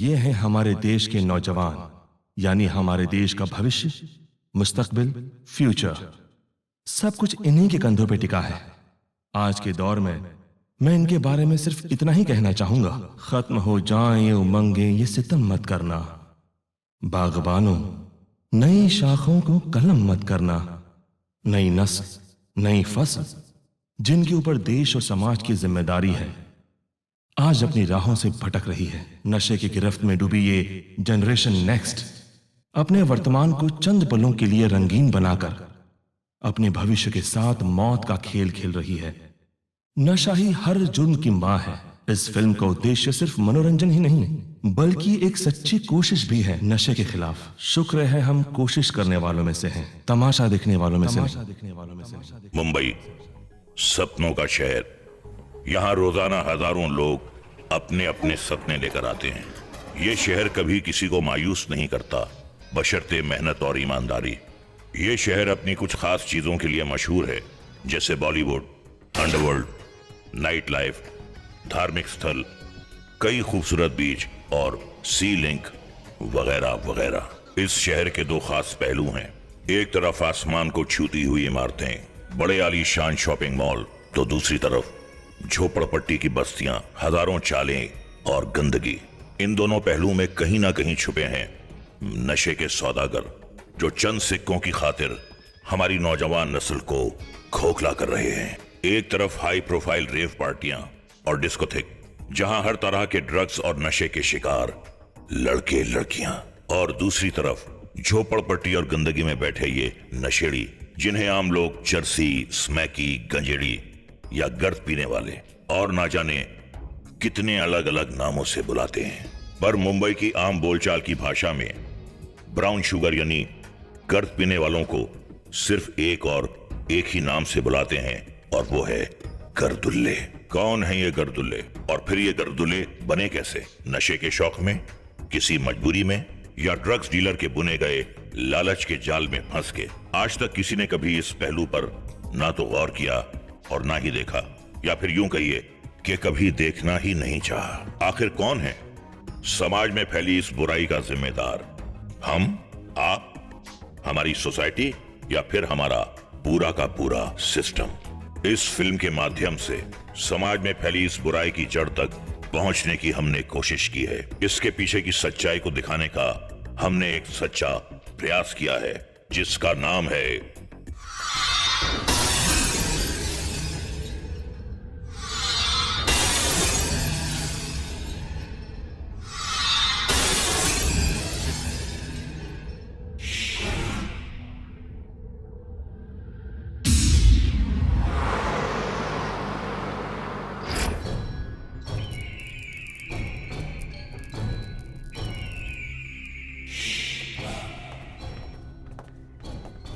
ये हैं हमारे देश के नौजवान, यानी हमारे देश का भविष्य, मुस्तकबिल, फ्यूचर। सब कुछ इन्हीं के कंधों पे टिका है। आज के दौर में मैं इनके बारे में सिर्फ इतना ही कहना चाहूंगा, खत्म हो जाएं ये उमंगें, ये सितम मत करना। बागबानों, नई शाखों को कलम मत करना। नई नस्ल, नई फसल, जिनके ऊपर देश और समाज की जिम्मेदारी है, आज अपनी राहों से भटक रही है। नशे की गिरफ्त में डूबी ये जनरेशन नेक्स्ट अपने वर्तमान को चंद पलों के लिए रंगीन बनाकर अपने भविष्य के साथ मौत का खेल खेल रही है। नशा ही हर जुर्म की मां है। इस फिल्म का उद्देश्य सिर्फ मनोरंजन ही नहीं, बल्कि एक सच्ची कोशिश भी है नशे के खिलाफ। शुक्र है हम कोशिश करने वालों में से हैं, तमाशा देखने वालों में से नहीं। मुंबई सपनों का शहर। यहाँ रोजाना हजारों लोग अपने अपने सपने लेकर आते हैं। ये शहर कभी किसी को मायूस नहीं करता, बशर्ते मेहनत और ईमानदारी। ये शहर अपनी कुछ खास चीजों के लिए मशहूर है, जैसे बॉलीवुड, अंडरवर्ल्ड, नाइट लाइफ, धार्मिक स्थल, कई खूबसूरत बीच और सी लिंक वगैरह वगैरह। इस शहर के दो खास पहलू हैं। एक तरफ आसमान को छूती हुई इमारतें, बड़े आलीशान शॉपिंग मॉल, तो दूसरी तरफ झोपड़पट्टी की बस्तियां, हजारों चालें और गंदगी। इन दोनों पहलुओं में कहीं ना कहीं छुपे हैं नशे के सौदागर, जो चंद सिक्कों की खातिर हमारी नौजवान नस्ल को खोखला कर रहे हैं। एक तरफ हाई प्रोफाइल रेव पार्टियां और डिस्कोथेक, जहां हर तरह के ड्रग्स और नशे के शिकार लड़के लड़कियां, और दूसरी तरफ झोपड़पट्टी और गंदगी में बैठे ये नशेड़ी, जिन्हें आम लोग चरसी, स्मैकी, गंजेड़ी या गर्द पीने वाले और ना जाने कितने अलग अलग नामों से बुलाते हैं। पर मुंबई की आम बोलचाल की भाषा में ब्राउन शुगर यानी गर्द पीने वालों को सिर्फ एक ही नाम से बुलाते हैं, और वो है गर्दुल्ले। कौन है ये गर्दुल्ले, और फिर ये गर्दुल्ले बने कैसे? नशे के शौक में, किसी मजबूरी में, या ड्रग्स डीलर के बुने गए लालच के जाल में फंस के? आज तक किसी ने कभी इस पहलू पर ना तो गौर किया और ना ही देखा, या फिर यूं कहिए कि कभी देखना ही नहीं चाहा। आखिर कौन है समाज में फैली इस बुराई का जिम्मेदार? हम, आप, हमारी सोसाइटी, या फिर हमारा पूरा का पूरा सिस्टम? इस फिल्म के माध्यम से समाज में फैली इस बुराई की जड़ तक पहुंचने की हमने कोशिश की है। इसके पीछे की सच्चाई को दिखाने का हमने एक सच्चा प्रयास किया है, जिसका नाम है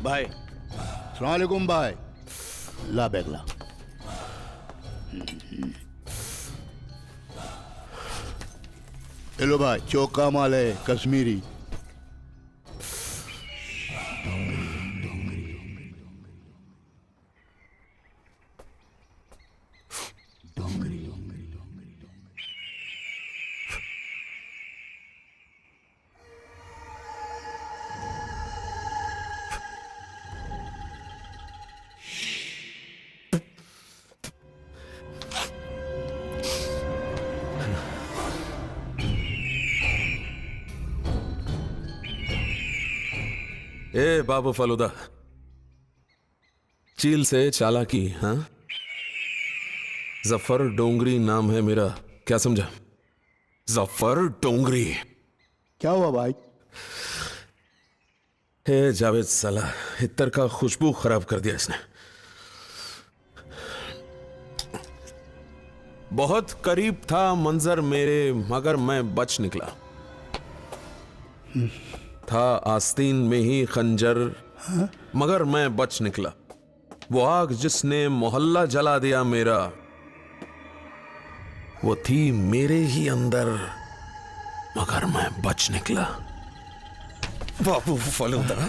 भाई। अस्सलाम वालेकुम भाई। ला बैग ला। हेलो भाई, चौका माल है, कश्मीरी। ए बाबू फलूदा, चील से चालाकी, हाँ? जफर डोंगरी नाम है मेरा, क्या समझा? जफर डोंगरी। क्या हुआ भाई? हे जावेद, साला इत्तर का खुशबू खराब कर दिया इसने। बहुत करीब था मंजर मेरे, मगर मैं बच निकला। था आस्तीन में ही खंजर, मगर मैं बच निकला। वो आग जिसने मोहल्ला जला दिया मेरा, वो थी मेरे ही अंदर, मगर मैं बच निकला। बाबू फलूदा,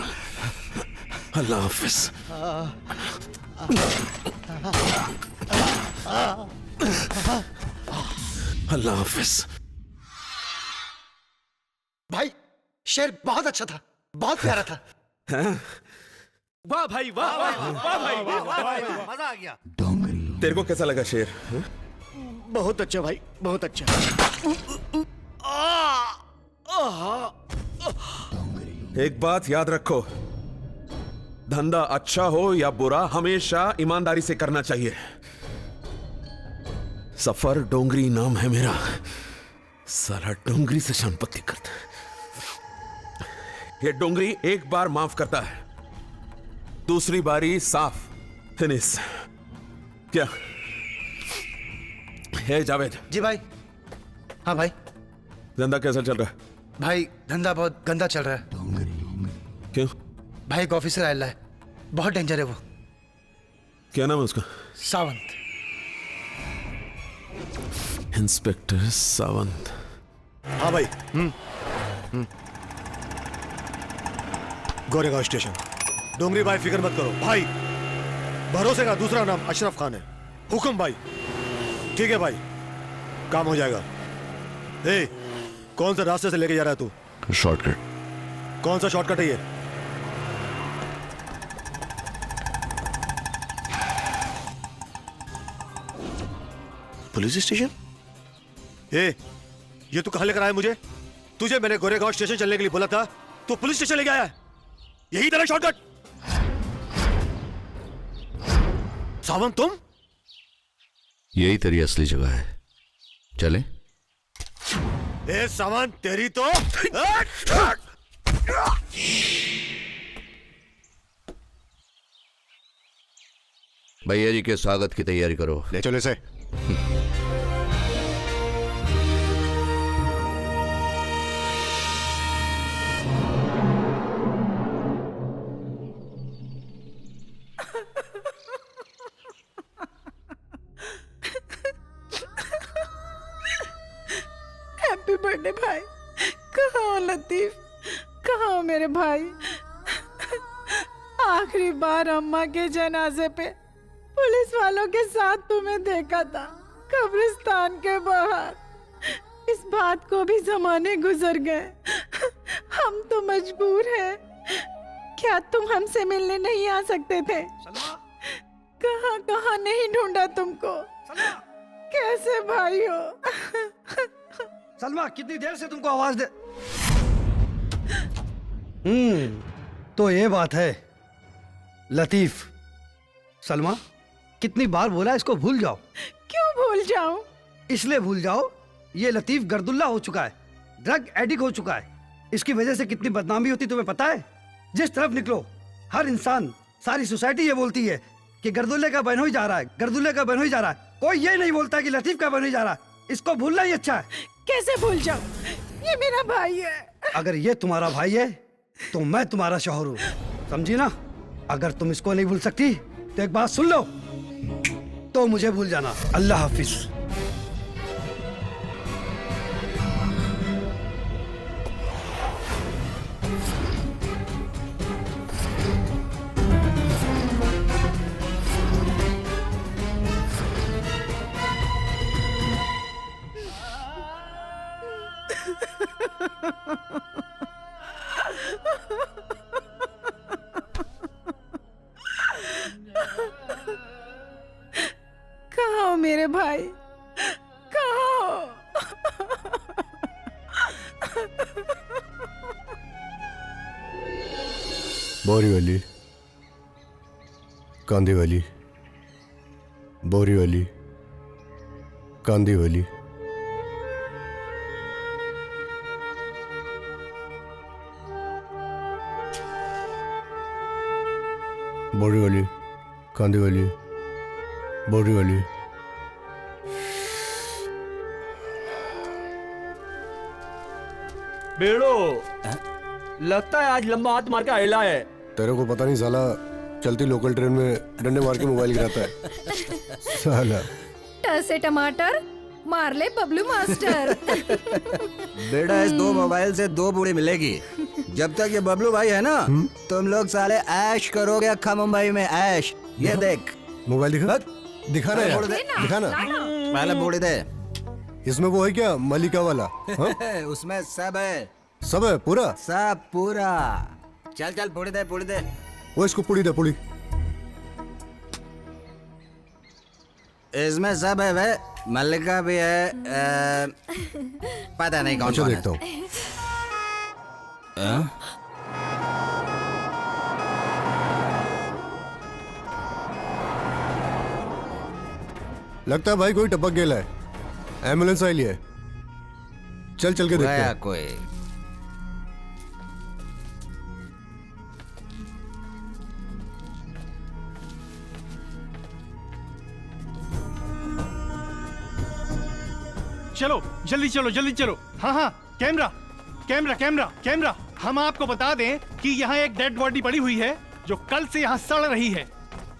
अल्लाह हाफिज। अल्लाह हाफिज। शेर बहुत अच्छा था, बहुत प्यारा था। वाह भाई वाह वाह भाई, मजा आ गया। तेरे को कैसा लगा शेर? बहुत अच्छा भाई, बहुत अच्छा। एक बात याद रखो, धंधा अच्छा हो या बुरा हमेशा ईमानदारी से करना चाहिए। सफर डोंगरी नाम है मेरा, सारा डोंगरी से संपत्ति करता है। ये डोंगरी एक बार माफ करता है, दूसरी बारी साफ फिनिश। क्या है जावेद? जी भाई। हाँ भाई। धंधा कैसा चल रहा है? भाई धंधा बहुत गंदा चल रहा है। क्यों? भाई एक ऑफिसर आया है, बहुत डेंजर है वो। क्या नाम है उसका? सावंत। इंस्पेक्टर सावंत। हाँ भाई। गोरेगांव स्टेशन। डोंगरी भाई फिक्र मत करो भाई, भरोसे का दूसरा नाम अशरफ खान है। हुक्म भाई। ठीक है भाई, काम हो जाएगा। ए, कौन सा रास्ते से लेके जा रहा है तू? शॉर्टकट। कौन सा शॉर्टकट है ये? Police station? ये तू कहां लेकर आया मुझे? तुझे मैंने गोरेगांव स्टेशन चलने के लिए बोला था, तू पुलिस स्टेशन लेके आया है? यही तेरा शॉर्टकट? सावंत तुम? यही तेरी असली जगह है, चले? ए सावंत तेरी तो भैया जी के स्वागत की तैयारी करो। ले चले से। हैप्पी बर्थडे भाई। कहाँ हो लतीफ, कहाँ हो मेरे भाई? आखिरी बार अम्मा के जनाजे पे पुलिस वालों के साथ तुम्हें देखा था, कब्रिस्तान के बाहर। इस बात को भी जमाने गुजर गए, हम तो मजबूर हैं। क्या तुम हमसे मिलने नहीं आ सकते थे? कहाँ कहाँ नहीं ढूंढा तुमको, कैसे भाई हो? सलमा कितनी देर से तुमको आवाज दे। तो ये बात है लतीफ। सलमा कितनी बार बोला इसको भूल जाओ। क्यों भूल जाऊं? इसलिए भूल जाओ, ये लतीफ गर्दुल्ला हो चुका है, ड्रग एडिक्ट हो चुका है। इसकी वजह से कितनी बदनामी होती तुम्हें पता है? जिस तरफ निकलो हर इंसान, सारी सोसाइटी ये बोलती है कि गर्दुल्ले का बहनोई जा रहा है, गर्दुल्ले का बहनोई जा रहा है। कोई ये नहीं बोलता कि लतीफ का बहनोई जा रहा है। इसको भूलना ही अच्छा है। कैसे भूल जाऊं? ये मेरा भाई है। अगर ये तुम्हारा भाई है तो मैं तुम्हारा शौहर हूँ, समझी ना? अगर तुम इसको नहीं भूल सकती तो एक बात सुन लो, तो मुझे भूल जाना। अल्लाह हाफिज। कहाँ हो मेरे भाई, कहाँ हो? बोरीवली, कांदीवली, बोरीवली, कांदीवली। बोरीवली, कांदीवली, बोरीवली। बेड़ो, लगता है आज लंबा हाथ मार के आयला है। तेरे को पता नहीं साला, चलती लोकल ट्रेन में डंडे मार के मोबाइल गिराता है साला। ट से टमाटर, मार ले बबलू मास्टर। बेड़ा इस दो मोबाइल से दो बूढ़ी मिलेगी। जब तक ये बबलू भाई है ना, तुम लोग साले ऐश करोगे अक्खा मुंबई में ऐश। ये देख मोबाइल दिखा, दिखा ना यार, दिखा ना। पहले बूढ़ी दे। इसमें वो है क्या, मलिका वाला? हाँ? उसमें सब है, सब है पूरा? सब पूरा। चल चल पूरी दे पूरी दे। वो इसको पुड़ी दे पुड़ी। इसमें सब है वे, मल्लिका भी है, पता नहीं कौन कौन देखता हूँ। लगता है भाई कोई टपक गेला है, एम्बुलेंस आई है। चल चल के देखते हैं। कोई चलो जल्दी चलो जल्दी चलो। हाँ हाँ, कैमरा कैमरा कैमरा कैमरा। हम आपको बता दें कि यहाँ एक डेड बॉडी पड़ी हुई है जो कल से यहाँ सड़ रही है,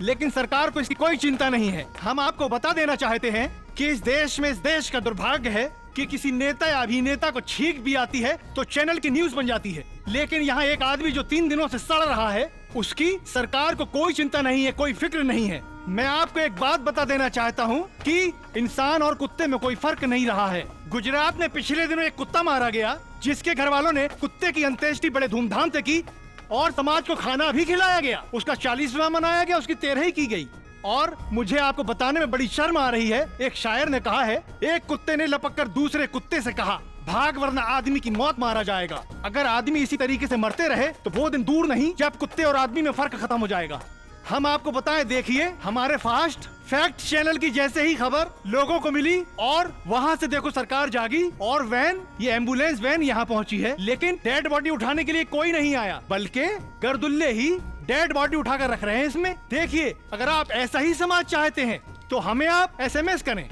लेकिन सरकार को इसकी कोई चिंता नहीं है। हम आपको बता देना चाहते हैं कि इस देश का दुर्भाग्य है कि किसी नेता या अभिनेता को छींक भी आती है तो चैनल की न्यूज बन जाती है, लेकिन यहाँ एक आदमी जो 3 दिनों से सड़ रहा है उसकी सरकार को कोई चिंता नहीं है, कोई फिक्र नहीं है। मैं आपको एक बात बता देना चाहता हूँ कि इंसान और कुत्ते में कोई फर्क नहीं रहा है। गुजरात में पिछले दिनों एक कुत्ता मारा गया जिसके घर वालों ने कुत्ते की अंत्येष्टि बड़े धूमधाम से की और समाज को खाना भी खिलाया गया। उसका 40वां मनाया गया, उसकी 13वीं की गई। और मुझे आपको बताने में बड़ी शर्म आ रही है, एक शायर ने कहा है, एक कुत्ते ने लपक कर दूसरे कुत्ते से कहा, भाग वरना आदमी की मौत मारा जाएगा। अगर आदमी इसी तरीके से मरते रहे तो वो दिन दूर नहीं जब कुत्ते और आदमी में फर्क खत्म हो जाएगा। हम आपको बताएं, देखिए हमारे फास्ट फैक्ट चैनल की जैसे ही खबर लोगों को मिली और वहाँ से देखो सरकार जागी और वैन, ये एम्बुलेंस वैन यहाँ पहुँची है, लेकिन डेड बॉडी उठाने के लिए कोई नहीं आया, बल्कि गर्दुल्ले ही डेड बॉडी उठाकर रख रहे हैं इसमें। देखिए, अगर आप ऐसा ही समाज चाहते हैं तो हमें आप SMS करें।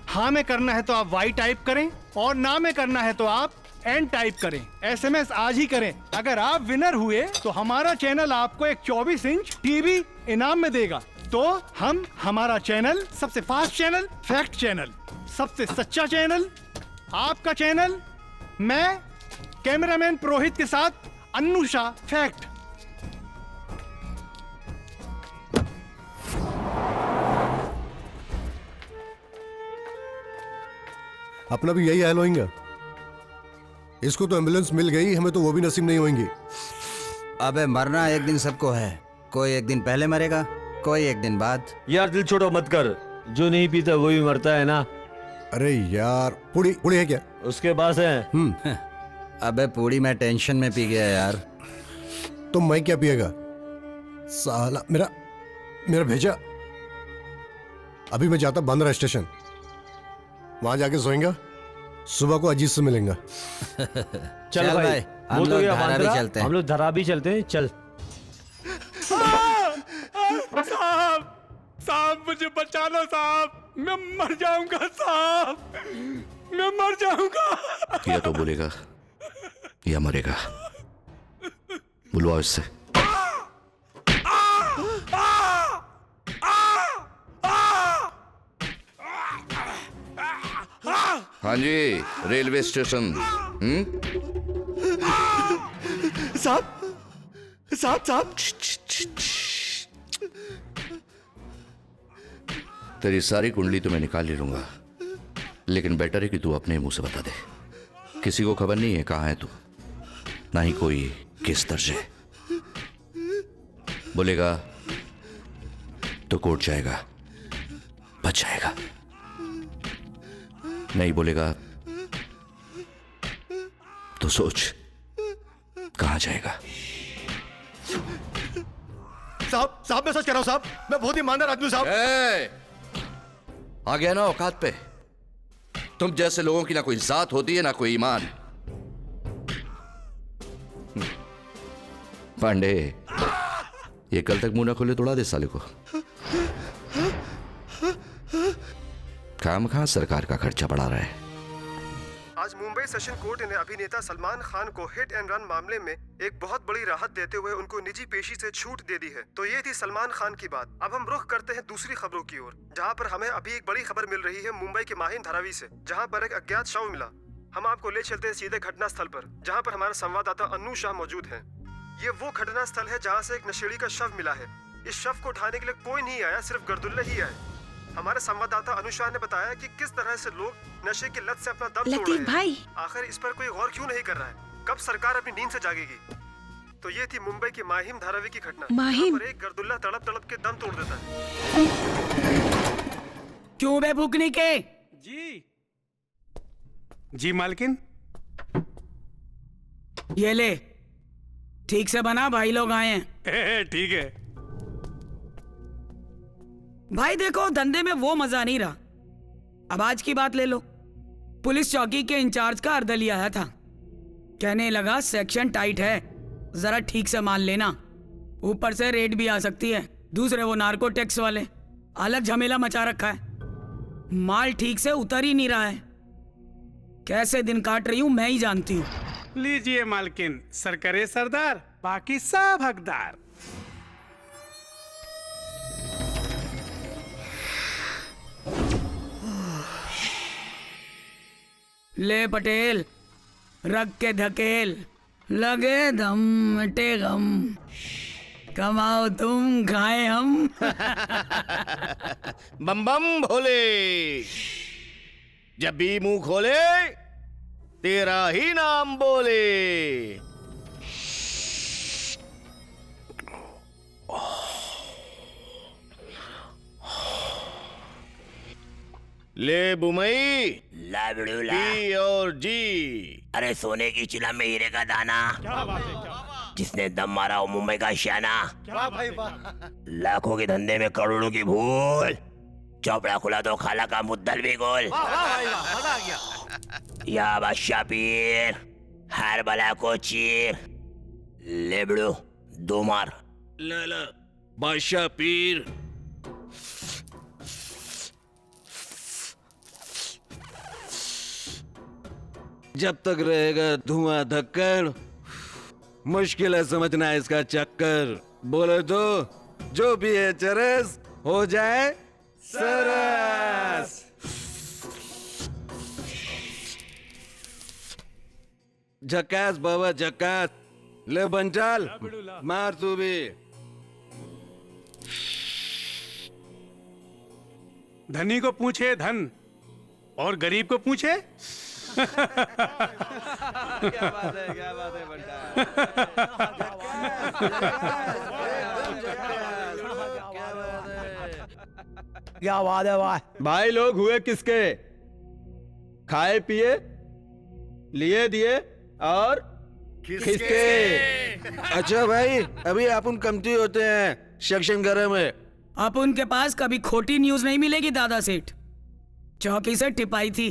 हाँ में करना है तो आप Y टाइप करें और ना में करना है तो आप N टाइप करें। SMS आज ही करें। अगर आप विनर हुए तो हमारा चैनल आपको एक 24 इंच टीवी इनाम में देगा। तो हम हमारा चैनल सबसे फास्ट चैनल, फैक्ट चैनल, सबसे सच्चा चैनल, आपका चैनल, मैं कैमरामैन पुरोहित के साथ अन्नू शाह, फैक्ट। अपना भी यही हाल होएगा। इसको तो एम्बुलेंस मिल गई, हमें तो वो भी नसीब नहीं होंगी। अबे मरना एक दिन सबको है, कोई एक दिन पहले मरेगा, कोई एक दिन बाद। यार दिल छोड़ो मत कर, जो नहीं पीता वो भी मरता है ना। अरे यार, पूड़ी पूड़ी है क्या? उसके पास है। अबे पूड़ी मैं टेंशन में पी गया यार। तो मैं क्या पिएगा साला? मेरा भेजा। अभी मैं जाता बांद्रा स्टेशन, वहां जाके सोएंगा, सुबह को अजीत से मिलेंगे। चल भाई, हम लोग धारा भी चलते हैं। हम लोग धारा भी चलते हैं, चल। साहब मुझे बचा लो साहब, मैं मर जाऊंगा साहब, मैं मर जाऊंगा। या तो बोलेगा या मरेगा, बुलवाओ इससे। हाँ जी, रेलवे स्टेशन। साहब तेरी सारी कुंडली तो मैं निकाल ही लूंगा, लेकिन बेटर है कि तू अपने मुंह से बता दे। किसी को खबर नहीं है कहाँ है तू, ना ही कोई किस दर्ज है। बोलेगा तो कोर्ट जाएगा, बच जाएगा। नहीं बोलेगा तो सोच कहां जाएगा। साहब मैं सच कह रहा हूं साहब, मैं बहुत ईमानदार आदमी हूं साहब। आ गया ना औकात पे। तुम जैसे लोगों की ना कोई जात होती है ना कोई ईमान। पांडे, ये कल तक मुंह ना खोले तोड़ा दे साले को। खामखा सरकार का खर्चा बढ़ा रहा है। आज मुंबई सेशन कोर्ट ने अभिनेता सलमान खान को हिट एंड रन मामले में एक बहुत बड़ी राहत देते हुए उनको निजी पेशी से छूट दे दी है। तो ये थी सलमान खान की बात। अब हम रुख करते हैं दूसरी खबरों की ओर, जहां पर हमें अभी एक बड़ी खबर मिल रही है मुंबई के माहिम धारावी से, जहां पर एक अज्ञात शव मिला। हम आपको ले चलते हैं सीधे घटना स्थल पर, जहाँ पर हमारे संवाददाता अन्नू शाह मौजूद है। ये वो घटना स्थल है जहाँ से एक नशेड़ी का शव मिला है। इस शव को उठाने के लिए कोई नहीं आया, सिर्फ गर्दुल्ले ही आए। हमारे संवाददाता अनुषा ने बताया कि किस तरह से लोग नशे की लत से अपना दम तोड़ रहे हैं। भाई, आखिर इस पर कोई गौर क्यों नहीं कर रहा है? कब सरकार अपनी नींद से जागेगी? तो ये थी मुंबई की माहिम धारावी की घटना। माहिम? पर एक गर्दुल्ला तड़प तड़प के दम तोड़ देता है। क्यों बे भूखनी के? जी मालकिन। ये ले, ठीक से बना, भाई लोग आए हैं। ठीक है भाई। देखो, धंधे में वो मजा नहीं रहा। अब आज की बात ले लो। पुलिस चौकी के इंचार्ज का अर्दली आया था, कहने लगा सेक्शन टाइट है, जरा ठीक से मान लेना, ऊपर से रेड भी आ सकती है। दूसरे वो नार्को टैक्स वाले, अलग झमेला मचा रखा है। माल ठीक से उतर ही नहीं रहा है। कैसे दिन काट रही हूं मैं ही जानती हूँ। लीजिए मालकिन, सरकरे सरदार, बाकी सब हकदार। ले पटेल, रख के धकेल, लगे दम मिटे गम, कमाओ तुम खाए हम। बम बम भोले, जब भी मुंह खोले तेरा ही नाम बोले। ले बुमई, पी और जी। अरे सोने की चिला में हीरे का दाना, जिसने दम मारा वो मुंबई का शाना। वाह भाई वाह। लाखों के धंधे में करोड़ों की भूल, चौपड़ा खुला तो खाला का मुद्दल भी गोल। मजा आ गया। या बादशाह पीर, हर बला को चीर, लेबड़ू दो मार। ला बादशाह पीर। जब तक रहेगा धुआं धक्कर, मुश्किल है समझना इसका चक्कर। बोले तो जो भी है चरस, हो जाए सरस। झकास बाबा झकास। ले बंचाल, मार तू भी। धनी को पूछे धन और गरीब को पूछे। क्या बात है क्या बात है वाह। भाई लोग हुए किसके? खाए पिए, लिए दिए और किसके? अच्छा भाई, अभी अपन कमती होते हैं, सेक्शन गरम है। अब उनके पास कभी खोटी न्यूज नहीं मिलेगी दादा सेठ, चौकी से टिपाई थी।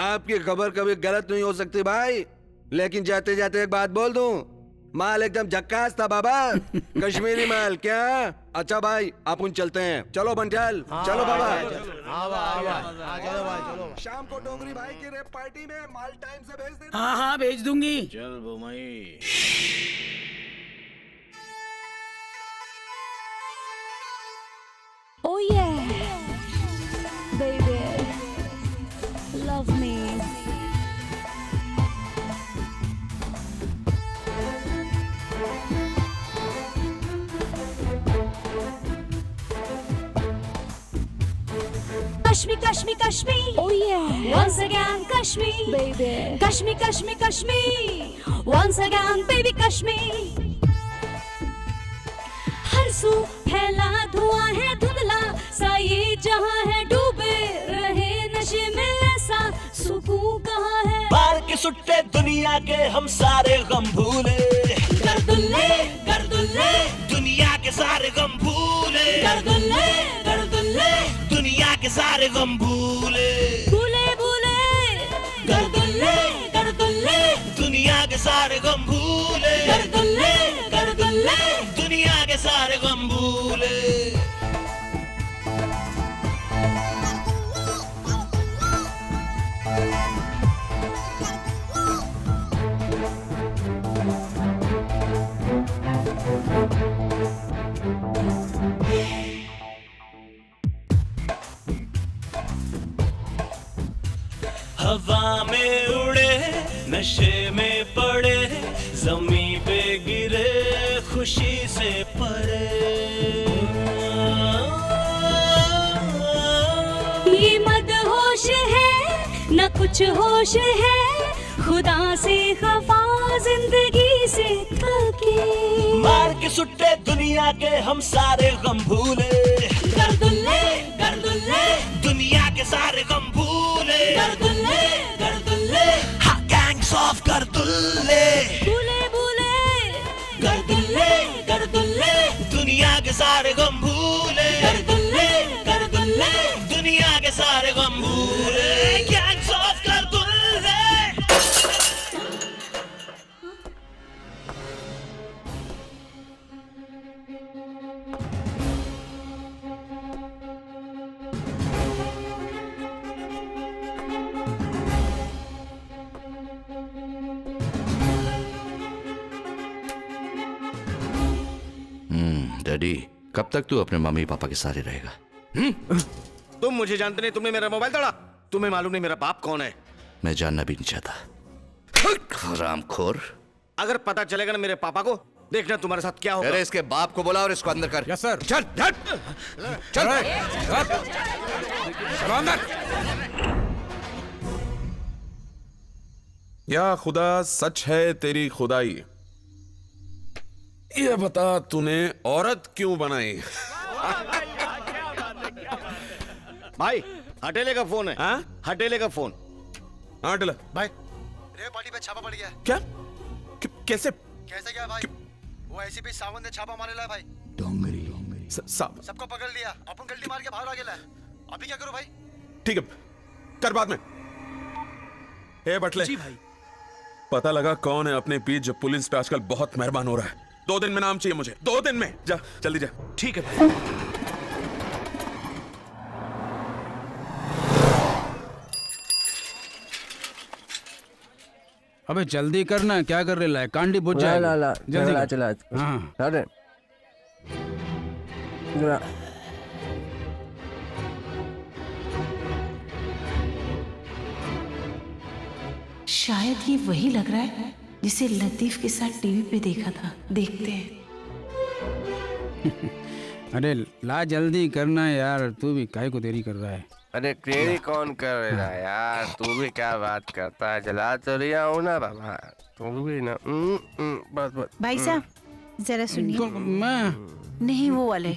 आपकी खबर कभी गलत नहीं हो सकती भाई, लेकिन जाते जाते एक बात बोल दूं, माल एकदम झक्कास था बाबा। कश्मीरी माल। क्या? अच्छा भाई, अपन चलते हैं। चलो बंटाल, चलो बाबा। शाम को डोंगरी भाई की रेप पार्टी में माल टाइम से भेज देना। हाँ हाँ भेज दूंगी। चल बुमई। Oh yeah, baby, love me. Kashmir, Kashmir, Kashmir. Oh yeah. Once again, Kashmir, baby. Kashmir, Kashmir, Kashmir. Once again, baby, Kashmir. हर सू फैला धुआं है धुंधला सा ये जहां है, डूबे रहे नशे में ऐसा सुकून कहाँ है। बार के सुट्टे दुनिया के हम सारे गम भूले, गर्दुल्ले गर्दुल्ले दुनिया के सारे गम भूले, गर्दुल्ले गर्दुल्ले दुनिया के सारे गम भूले, भूले भूले गर्दुल्ले गर्दुल्ले दुनिया के सारे गम भूले, गर्दुल्ले गर्दुल्ले दुनिया के सारे गम भूले। हवा में उड़े, नशे में पड़े, जमीन पे गिरे, खुशी से परे। ये मदहोश है न कुछ होश है, खुदा से खफा जिंदगी से थके। मार के सुट्टे दुनिया के हम सारे गम भूले, गर्दुल्ले गर्दुल्ले दुनिया के सारे गम भूले, गर्दुल्ले गर्दुल्ले हाँ गैंग्स ऑफ गर्दुल्ले, भूले भूले गर्दुल्ले गर्दुल्ले दुनिया के सारे गम भूले, गर्दुल्ले गर्दुल्ले दुनिया के सारे गम भूले, गैंग्स ऑफ गर्दुल्ले। डैडी, कब तक तू अपने मम्मी पापा के सारे रहेगा? तुम मुझे जानते नहीं, तुमने मेरा मोबाइल तोड़ा। तुम्हें मालूम नहीं मेरा बाप कौन है? मैं जानना भी नहीं चाहता। हरामखोर। अगर पता चलेगा ना मेरे पापा को, देखना तुम्हारे साथ क्या होगा। अरे इसके बाप को बुला और इसको अंदर कर। Yes sir. चल चल चल चलो अंदर। या खुदा, सच है तेरी खुदाई। ये बता तूने औरत क्यों बनाई? भाई हटेले का फोन है। हाँ? हटेले का फोन। हटेला भाई रेप पार्टी पे छापा पड़ गया। क्या? कैसे? कैसे क्या भाई? वो एसीपी सावंत ने छापा मारेला है भाई। डोंगरी सबको पकड़ लिया। अपन गलती मार के बाहर आ गया। अभी क्या करूं भाई? ठीक है, कर बाद में। ए बटले जी भाई। पता लगा कौन है अपने बीच जो पुलिस पे आजकल बहुत मेहरबान हो रहा है। 2 दिन में नाम चाहिए मुझे, 2 दिन में। जा जल्दी जा। ठीक है भाई। अबे जल्दी करना, क्या कर रहे है? कांडी बुझ जाएगा। जल्दी कर। चला हाँ अरे शायद ये वही लग रहा है जिसे लतीफ के साथ टीवी पे देखा था। देखते हैं। अरे ला जल्दी करना यार, तू भी काहे को देरी कर रहा है? अरे देरी कौन कर रहा है यार? तू भी क्या बात करता है? जला तो रिया हूँ ना बाबा, तू भी ना। बस बस। भाई साहब जरा सुनिए। मैं नहीं वो वाले।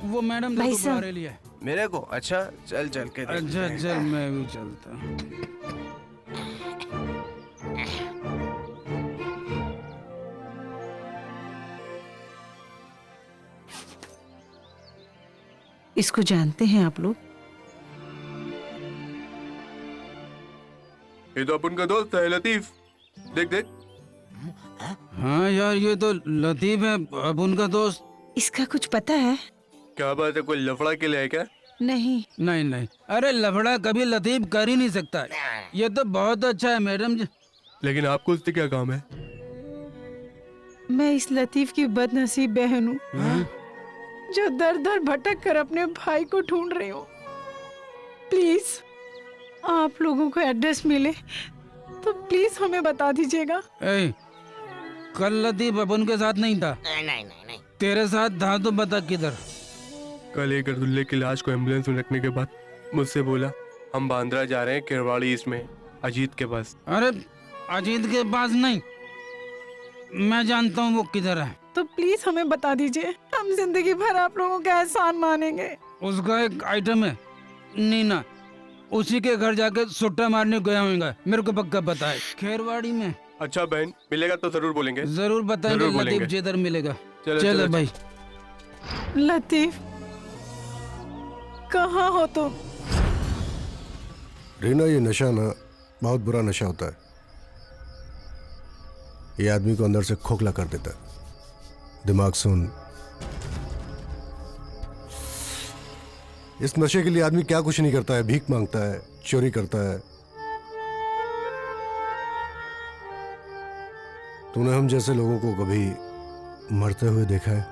वो मैडम भाई देखो बुला साहब। रही है। मेरे को? अच्छा चल चल के देखते अच्छा हैं। चल मैं भी चलता हूँ। इसको जानते हैं आप लोग? ये तो अपन का दोस्त है लतीफ। देख देख। हाँ यार ये तो लतीफ है, अब उनका दोस्त। इसका कुछ पता है? क्या बात है, कोई लफड़ा के लिए है क्या? नहीं नहीं नहीं, अरे लफड़ा कभी लतीफ कर ही नहीं सकता। ये तो बहुत अच्छा है मैडम जी। लेकिन आपको उससे क्या काम है? मैं इस लतीफ की बदनसीब बहन हूँ जो दर दर भटक कर अपने भाई को ढूंढ रही हूँ। प्लीज आप लोगों को एड्रेस मिले तो प्लीज हमें बता दीजिएगा। कल लतीफ अब उनके साथ नहीं था। नहीं। तेरे साथ था तो बता किधर? कल एक गर्दुल्ले की लाश को एम्बुलेंस में रखने के बाद मुझसे बोला हम बांद्रा जा रहे हैं किरवाड़ी इसमें अजीत के पास। अरे अजीत के पास नहीं, मैं जानता हूँ वो किधर है। तो प्लीज हमें बता दीजिए, हम जिंदगी भर आप लोगों का एहसान मानेंगे। उसका एक आइटम है नीना, उसी के घर जाके सुट्टा मारने गया होगा, मेरे को पक्का पता है। खेरवाड़ी में। अच्छा बहन, मिलेगा तो जरूर बोलेंगे। जरूर बताएंगे लतीफ जिधर मिलेगा। चलो भाई। लतीफ कहाँ हो तुम? रीना ये नशा ना बहुत बुरा नशा होता है। ये आदमी को अंदर से खोखला कर देता है, दिमाग सुन। इस नशे के लिए आदमी क्या कुछ नहीं करता है, भीख मांगता है, चोरी करता है। तूने हम जैसे लोगों को कभी मरते हुए देखा है?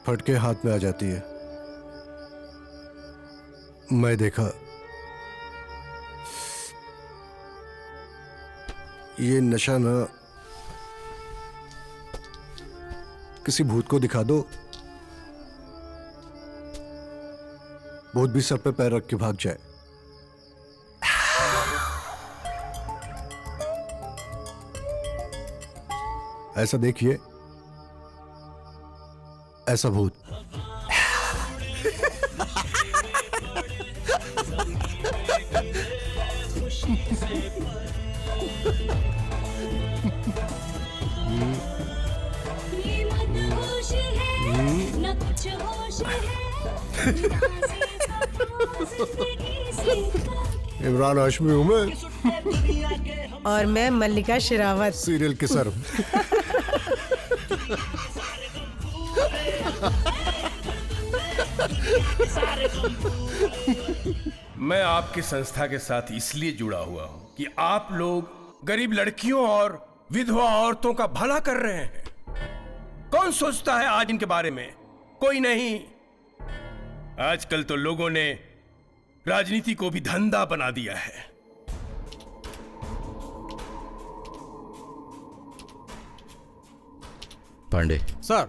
फटके हाथ में आ जाती है। मैं देखा। ये नशा ना किसी भूत को दिखा दो, भूत भी सर पे पैर रख के भाग जाए। ऐसा देखिए, ऐसा भूत। इमरान हाशमी हूं मैं। और मैं मल्लिका शेरावत, सीरियल किसर। मैं आपकी संस्था के साथ इसलिए जुड़ा हुआ हूं कि आप लोग गरीब लड़कियों और विधवा औरतों का भला कर रहे हैं। कौन सोचता है आज इनके बारे में? कोई नहीं। आजकल तो लोगों ने राजनीति को भी धंधा बना दिया है। पांडे सर,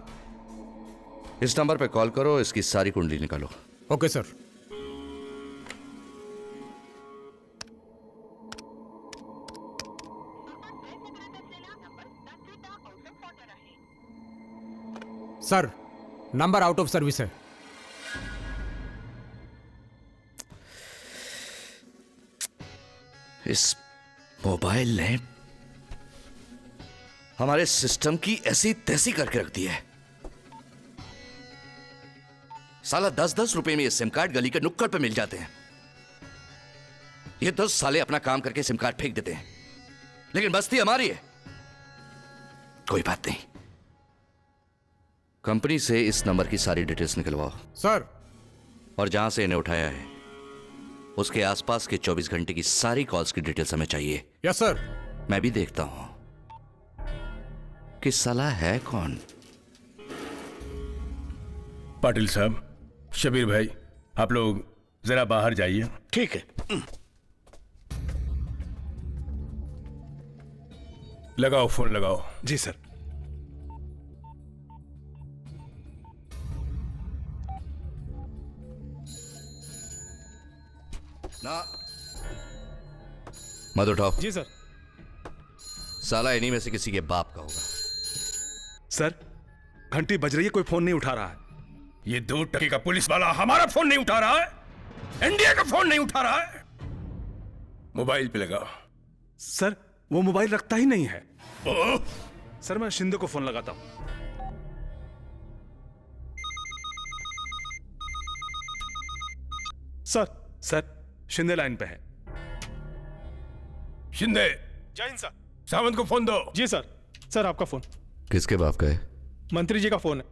इस नंबर पे कॉल करो, इसकी सारी कुंडली निकालो। Okay sir. Sir, number out of service है। इस मोबाइल ने हमारे सिस्टम की ऐसी तैसी करके रख दी है। साला 10-10 रुपए में ये सिम कार्ड गली के नुक्कड़ पे मिल जाते हैं। ये 10 साले अपना काम करके सिम कार्ड फेंक देते हैं, लेकिन बस्ती हमारी है। कोई बात नहीं, कंपनी से इस नंबर की सारी डिटेल्स निकलवाओ सर। और जहां से इन्हें उठाया है उसके आसपास के 24 घंटे की सारी कॉल्स की डिटेल्स हमें चाहिए। Yes sir. मैं भी देखता हूं कि साला है कौन। पाटिल साहब, शबीर भाई, आप लोग जरा बाहर जाइए। ठीक है। लगाओ फोन, लगाओ। जी सर। ना मत उठाओ। जी सर। साला इन्हीं में से किसी के बाप का होगा। सर, घंटी बज रही है, कोई फोन नहीं उठा रहा है। ये 2 टके का पुलिस वाला हमारा फोन नहीं उठा रहा है, इंडिया का फोन नहीं उठा रहा है। मोबाइल पे लगाओ। सर, वो मोबाइल रखता ही नहीं है। सर, मैं शिंदे को फोन लगाता हूं। सर, शिंदे लाइन पे है। शिंदे। जय हिंद सर। सावंत को फोन दो। जी सर। सर, आपका फोन। किसके बाप का है? मंत्री जी का फोन है।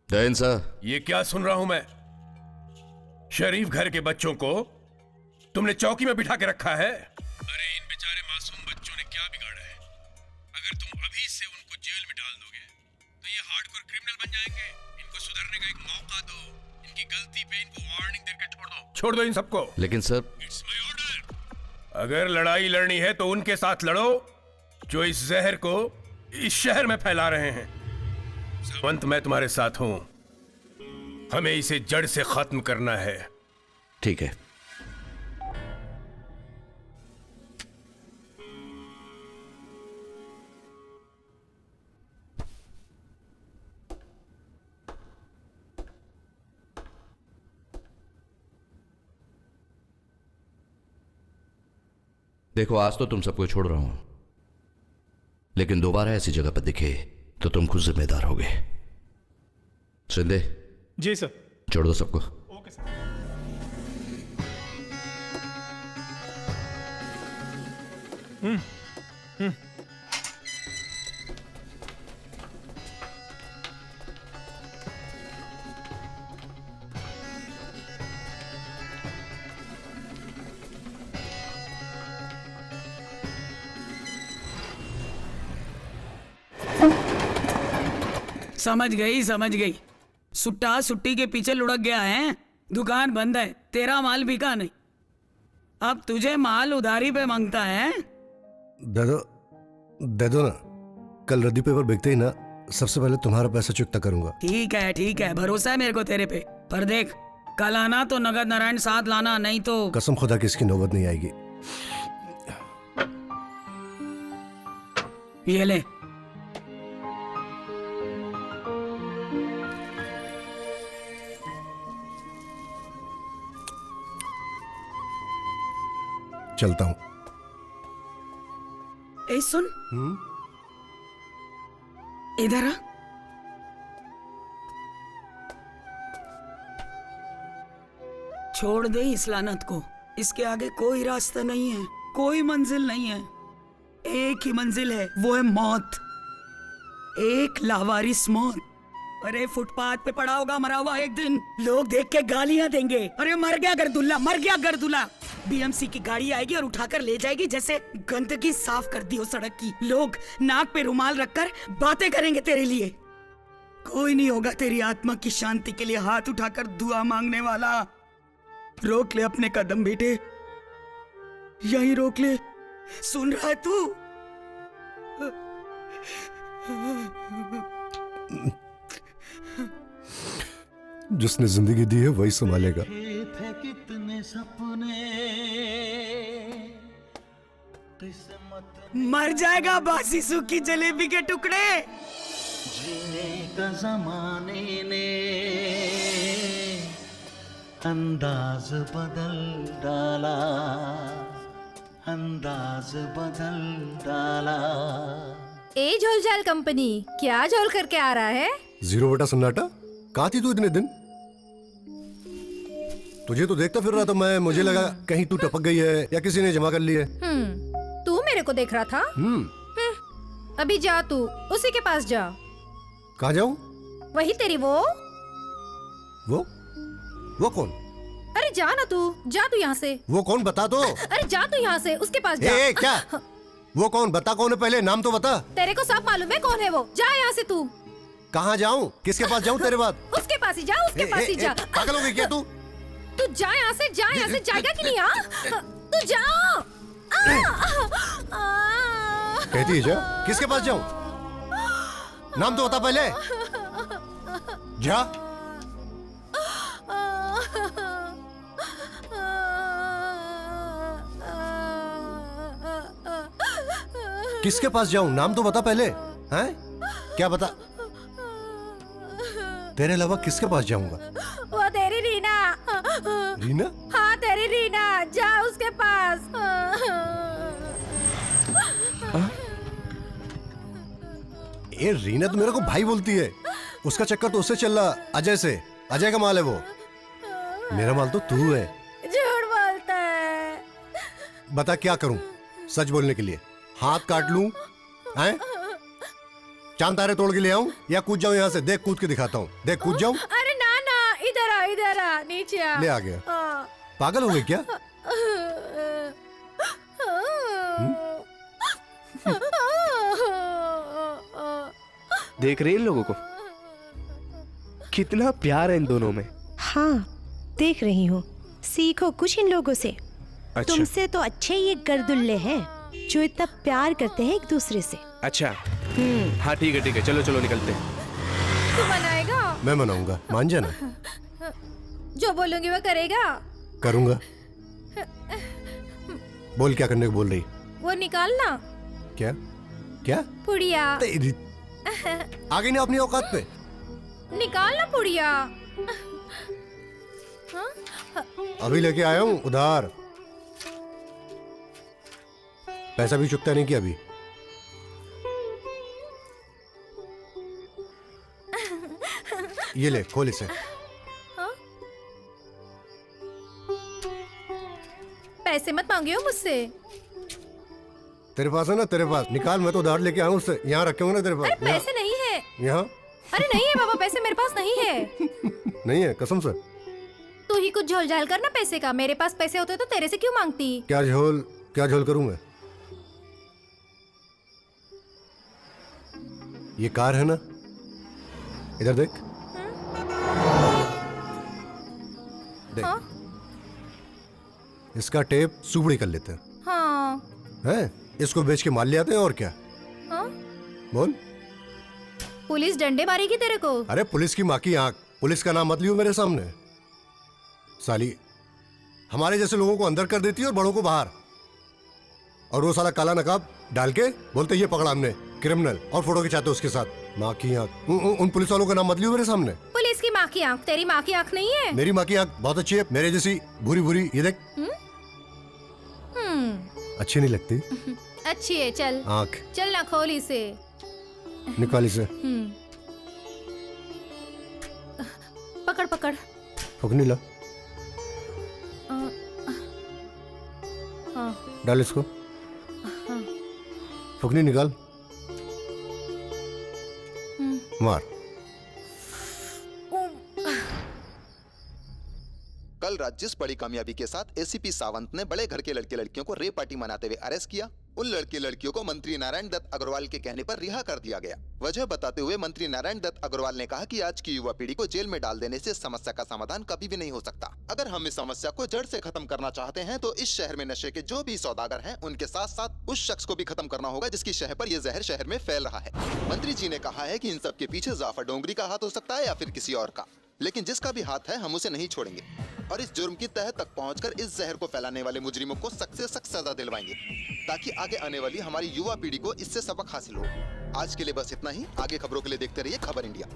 जय हिंद सर। ये क्या सुन रहा हूं मैं? शरीफ घर के बच्चों को तुमने चौकी में बिठा के रखा है। अरे इन बेचारे मासूम बच्चों ने क्या बिगाड़ा है? अगर तुम अभी से उनको जेल में डाल दोगे तो ये हार्डकोर क्रिमिनल बन जाएंगे। इनको सुधरने का एक मौका दो। इनकी गलती पे इनको वार्निंग देकर छोड़ दो इन सबको। लेकिन सर, अगर लड़ाई लड़नी है तो उनके साथ लड़ो जो इस जहर को इस शहर में फैला रहे हैं। सावंत, मैं तुम्हारे साथ हूं। हमें इसे जड़ से खत्म करना है। ठीक है। देखो, आज तो तुम सबको छोड़ रहा हूं, लेकिन दोबारा ऐसी जगह पर दिखे तो तुम खुद जिम्मेदार होगे। शिंदे। जी सर। छोड़ दो सबको। Okay sir. समझ गई। सुट्टा सुट्टी के पीछे लुढ़क गया है। दुकान बंद है, तेरा माल बिका नहीं, अब तुझे माल उधारी पे मांगता है। दे दो ना। कल रद्दी पेपर बिकते ही ना सबसे पहले तुम्हारा पैसा चुकता करूंगा। ठीक है, भरोसा है मेरे को तेरे पे। पर देख, कल आना तो नगद नारायण साथ लाना, नहीं तो कसम खुदा की इसकी नौबत नहीं आएगी। ये ले। चलता हूं। ए सुन, इधर आ। छोड़ दे इस लानत को। इसके आगे कोई रास्ता नहीं है, कोई मंजिल नहीं है। एक ही मंजिल है, वो है मौत। एक लावारिस मौत। अरे फुटपाथ पे पड़ा होगा मरा हुआ, एक दिन लोग देख के गालियां देंगे, अरे मर गया गर्दुल्ला, मर गया गर्दुल्ला। बीएमसी की गाड़ी आएगी और उठाकर ले जाएगी जैसे गंदगी साफ कर दी हो सड़क की। लोग नाक पे रुमाल रखकर बातें करेंगे तेरे लिए। कोई नहीं होगा तेरी आत्मा की शांति के लिए हाथ उठाकर दुआ मांगने वाला। रोक ले अपने कदम बेटे, यहीं रोक ले। सुन रहा है तू? जिसने जिंदगी दी है वही संभालेगा। थे कितने सपने मर जाएगा बासी सूखी जलेबी के टुकड़े। जीने का जमाने ने अंदाज बदल डाला, अंदाज बदल डाला। ए झोलझाल कंपनी क्या झोल करके आ रहा है? 0 बटा सन्नाटा। कहाँ थी तू इतने दिन? तुझे तो देखता फिर रहा था मैं, मुझे लगा कहीं तू टपक गई है या किसी ने जमा कर ली है। तू मेरे को देख रहा था? अभी जा, तू उसी के पास जा। कहाँ जाऊं? वही तेरी वो कौन? अरे जा ना तू, जा तू यहाँ से। वो कौन बता तो। अरे जा तू यहाँ से, उसके पास जा। क्या? वो कौन? बता कौन है पहले, नाम तो बता। तेरे को सब मालूम है कौन है वो। जा यहाँ से तू। कहाँ जाऊं? किसके पास जाऊं तेरे बाद? उसके पास ही जा, उसके पास ही जा। पागल हो गई क्या तू? तू जा यहाँ से, जा यहाँ से, जाएगा कि नहीं? तू जा। कहती है जा, किसके पास जाऊं? नाम तो बता पहले। जा। किसके पास जाऊं? नाम तो बता पहले। हैं? क्या बता? तेरे अलावा किसके पास जाऊंगा? वो तेरी रीना। रीना? हाँ तेरी रीना, जा उसके पास। ये रीना तो मेरे को भाई बोलती है। उसका चक्कर तो उससे चल रहा, अजय से। अजय का माल है वो। मेरा माल तो तू है। झूठ बोलता है। बता क्या करूं सच बोलने के लिए? हाथ काट लूं? हैं? चांद तारे तोड़ के ले आऊं या कूद जाऊं यहाँ से? देख कूद के दिखाता हूँ। देख कूद जाऊं? अरे ना ना, इधर आ, नीचे आ। ले आ गया। पागल हो गई क्या? देख रहे हैं इन लोगों को? कितना प्यार है इन दोनों में। हाँ देख रही हूँ। सीखो कुछ इन लोगों से। अच्छा। तुमसे तो अच्छे ये गर्दुल्ले हैं जो इतना प्यार करते हैं एक दूसरे से। अच्छा हाँ ठीक है चलो चलो निकलते हैं। तू मनाएगा? मैं मनाऊंगा, मान जाना। जो बोलूंगी वो करेगा? करूंगा। बोल क्या करने को बोल रही? वो निकालना। क्या? क्या? पुड़िया। आगे ना अपनी औकात पे। निकालना पुड़िया। अभी लेके आया हूँ उधार। पैसा भी चुकता नहीं किया अभी। ये ले, खोल इसे। पैसे मत मांगियो मुझसे। तेरे पास है ना? तेरे पास निकाल, मैं तो उधार लेके आया हूँ उससे। यहाँ रखे होंगे ना तेरे पास? अरे पैसे नहीं है यहाँ? अरे नहीं है बाबा, पैसे मेरे पास नहीं है। नहीं है कसम से? तू ही कुछ झोल झाल करना पैसे का। मेरे पास पैसे होते तो तेरे से क्यों मांगती? क्या झोल करूंगा? ये कार है ना, इधर देख। देख। हाँ? इसका टेप सुबड़ी कर लेते हैं। हाँ। हैं? इसको बेच के माल ले आते हैं और क्या। हाँ? बोल। पुलिस डंडे मारेगी तेरे को? अरे पुलिस की माँ की आंख, पुलिस का नाम मत लियो मेरे सामने। साली हमारे जैसे लोगों को अंदर कर देती है और बड़ों को बाहर। और वो साला काला नकाब डाल के बोलते ये पकड़ा हमने क्रिमिनल, और फोटो खिंचाते उसके साथ। माँ की आंख। उन पुलिस वालों का नाम मत लियो मेरे सामने। पुलिस की माँ की आंख तेरी माँ की आंख नहीं है? मेरी माँ की आंख बहुत अच्छी है, मेरे जैसी भूरी भूरी। ये देख। अच्छी नहीं लगती? अच्छी है, चल आंख चल ना, खोल इसे, निकाल इसे। पकड़ पकड़। फुकनी ला, हाँ डाल इसको। हाँ। फुकनी निकाल, मार। कल रात जिस बड़ी कामयाबी के साथ एसीपी सावंत ने बड़े घर के लड़के लड़कियों को रेप पार्टी मनाते हुए अरेस्ट किया, उन लड़के लड़कियों को मंत्री नारायण दत्त अग्रवाल के कहने पर रिहा कर दिया गया। वजह बताते हुए मंत्री नारायण दत्त अग्रवाल ने कहा कि आज की युवा पीढ़ी को जेल में डाल देने से समस्या का समाधान कभी भी नहीं हो सकता। अगर हम इस समस्या को जड़ से खत्म करना चाहते हैं तो इस शहर में नशे के जो भी सौदागर हैं उनके साथ साथ उस शख्स को भी खत्म करना होगा जिसकी शहर पर यह जहर शहर में फैल रहा है। मंत्री जी ने कहा है कि इन सब के पीछे जाफर डोंगरी का हाथ हो सकता है या फिर किसी और का, लेकिन जिसका भी हाथ है हम उसे नहीं छोड़ेंगे और इस जुर्म की तह तक पहुंचकर इस जहर को फैलाने वाले मुजरिमों को सख्त से सख्त सजा दिलवाएंगे ताकि आगे आने वाली हमारी युवा पीढ़ी को इससे सबक हासिल हो। आज के लिए बस इतना ही। आगे खबरों के लिए देखते रहिए खबर इंडिया।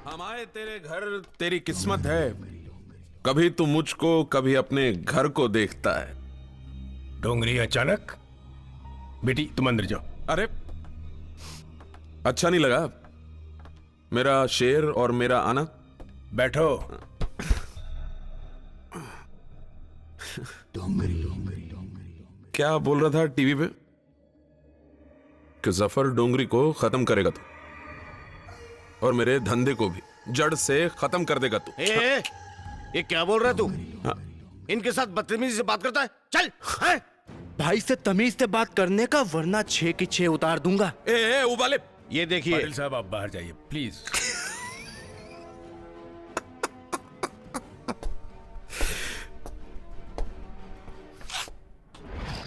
हम आए तेरे घर, तेरी किस्मत है। कभी तू मुझको कभी अपने घर को देखता है। डोंगरी अचानक? बेटी तुम अंदर जाओ। अरे अच्छा नहीं लगा मेरा शेर और मेरा आना? बैठो। क्या बोल रहा था टीवी पे कि जफर डोंगरी को खत्म करेगा तू, और मेरे धंधे को भी जड़ से खत्म कर देगा तू। ये क्या बोल रहा है तू? इनके साथ बदतमीजी से बात करता है? चल है? भाई से तमीज से बात करने का, वरना 6 की 6 उतार दूंगा। उबाले, ये देखिए। पाटिल साहब आप बाहर जाइए प्लीज।